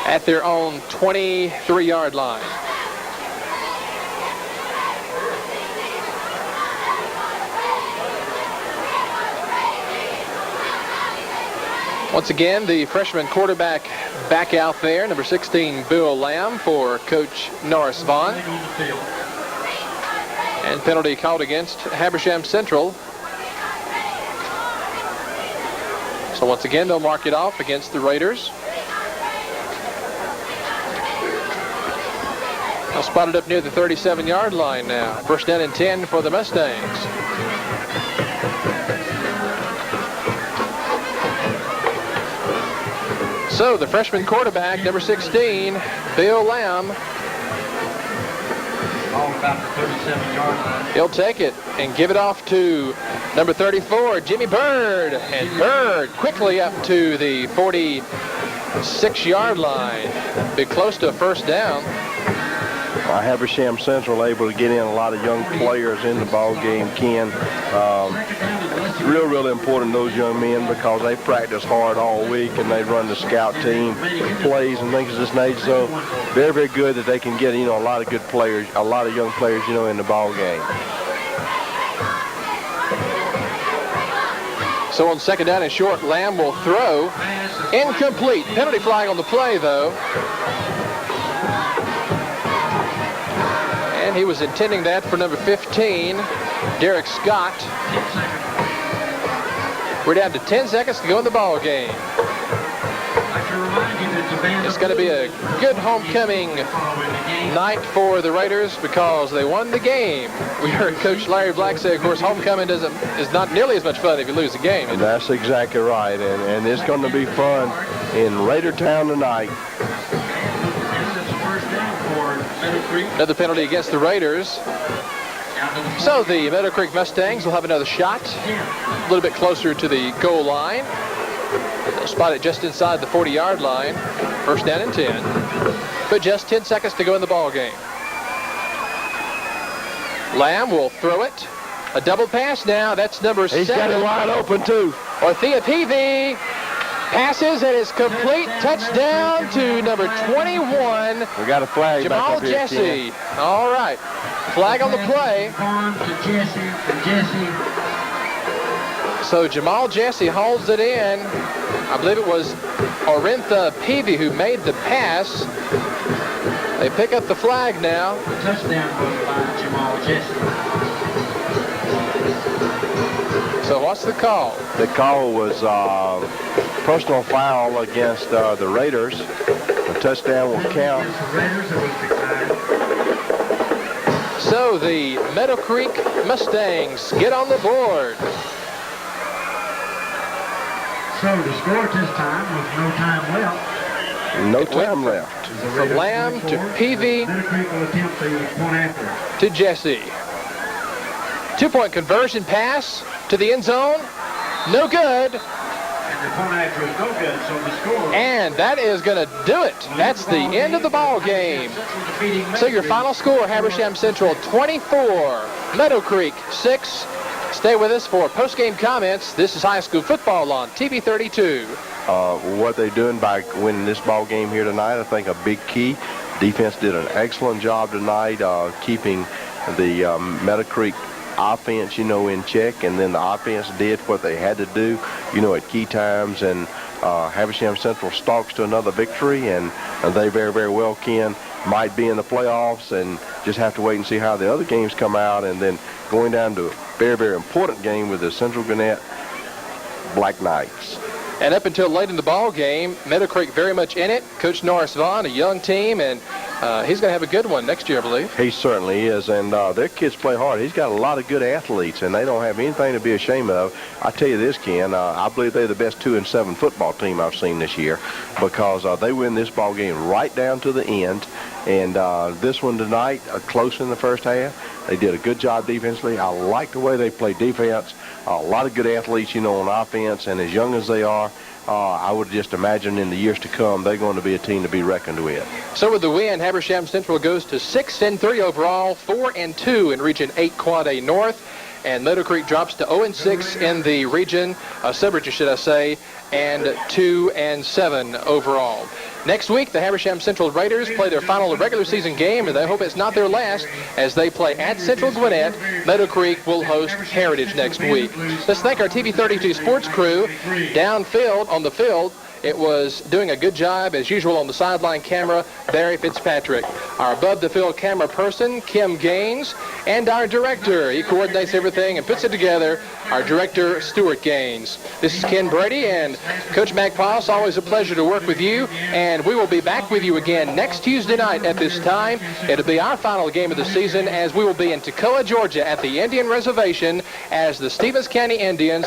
at their own 23-yard line. Once again, the freshman quarterback back out there, number 16, Bill Lamb, for Coach Norris Vaughn. And penalty called against Habersham Central. So once again, they'll mark it off against the Raiders. Now spotted up near the 37-yard line now. First down and 10 for the Mustangs. So the freshman quarterback, number 16, Bill Lamb. About the 37-yard line. He'll take it and give it off to number 34, Jimmy Bird. And Bird quickly up to the 46-yard line. Be close to a first down. Habersham Central able to get in a lot of young players in the ball game, Ken. Real important, those young men, because they practice hard all week and they run the scout team plays and things of this nature. So very good that they can get, a lot of good players, a lot of young players, in the ball game. So on second down and short, Lamb will throw. Incomplete. Penalty flag on the play, though. And he was intending that for number 15, Derek Scott. We're down to 10 seconds to go in the ball game. It's going to be a good homecoming night for the Raiders because they won the game. We heard Coach Larry Black say, of course, homecoming is not nearly as much fun if you lose the game. That's exactly right, and it's going to be fun in Raider Town tonight. Another penalty against the Raiders. So the Meadowcreek Mustangs will have another shot, a little bit closer to the goal line. They'll spot it just inside the 40-yard line. First down and 10. But just 10 seconds to go in the ball game. Lamb will throw it. A double pass now. That's number 7. He's got it wide open, too. Orthea Peavy passes and is complete. Touchdown to number 21. We got a flag Jamal back up here, Jesse. All right. Flag on the play. So Jamal Jesse holds it in. I believe it was Orintha Peavy who made the pass. They pick up the flag now. Touchdown was by Jamal Jesse. So what's the call? The call was personal foul against the Raiders. The touchdown will count. So the Meadowcreek Mustangs get on the board. So the score at this time was no time left. No time left. From Lamb to Peavy Meadowcreek will attempt the point after. to Jesse. 2-point conversion pass to the end zone. No good. And the point after is no good, so the score. And that is going to do it. That's the end of the ball game. So your final score, Habersham Central 24, Meadowcreek 6. Stay with us for post-game comments. This is high school football on TV 32. What they're doing by winning this ball game here tonight, I think a big key. Defense did an excellent job tonight keeping the Meadowcreek offense, in check, and then the offense did what they had to do, at key times, and Habersham Central stalks to another victory, and they very, very well might be in the playoffs, and just have to wait and see how the other games come out, and then going down to a very, very important game with the Central Gwinnett Black Knights. And up until late in the ball game, Meadowcreek very much in it. Coach Norris Vaughn, a young team, and he's going to have a good one next year, I believe. He certainly is, and their kids play hard. He's got a lot of good athletes, and they don't have anything to be ashamed of. I tell you this, Ken, I believe they're the best 2-7 football team I've seen this year because they win this ball game right down to the end. And this one tonight, close in the first half. They did a good job defensively. I like the way they play defense. A lot of good athletes, on offense, and as young as they are, I would just imagine in the years to come, they're going to be a team to be reckoned with. So with the win, Habersham Central goes to 6-3 overall, 4-2 in Region 8 Quad A North. and Meadowcreek drops to 0-6 in the region, sub-region should I say, and 2-7 overall. Next week, the Habersham Central Raiders play their final regular season game, and they hope it's not their last as they play at Central Gwinnett. Meadowcreek will host Heritage next week. Let's thank our TV32 sports crew. Downfield on the field, it was doing a good job, as usual, on the sideline camera, Barry Fitzpatrick. Our above-the-field camera person, Kim Gaines, and our director. He coordinates everything and puts it together, our director, Stuart Gaines. This is Ken Brady, and Coach McPaws, always a pleasure to work with you, and we will be back with you again next Tuesday night at this time. It'll be our final game of the season, as we will be in Toccoa, Georgia, at the Indian Reservation, as the Stevens County Indians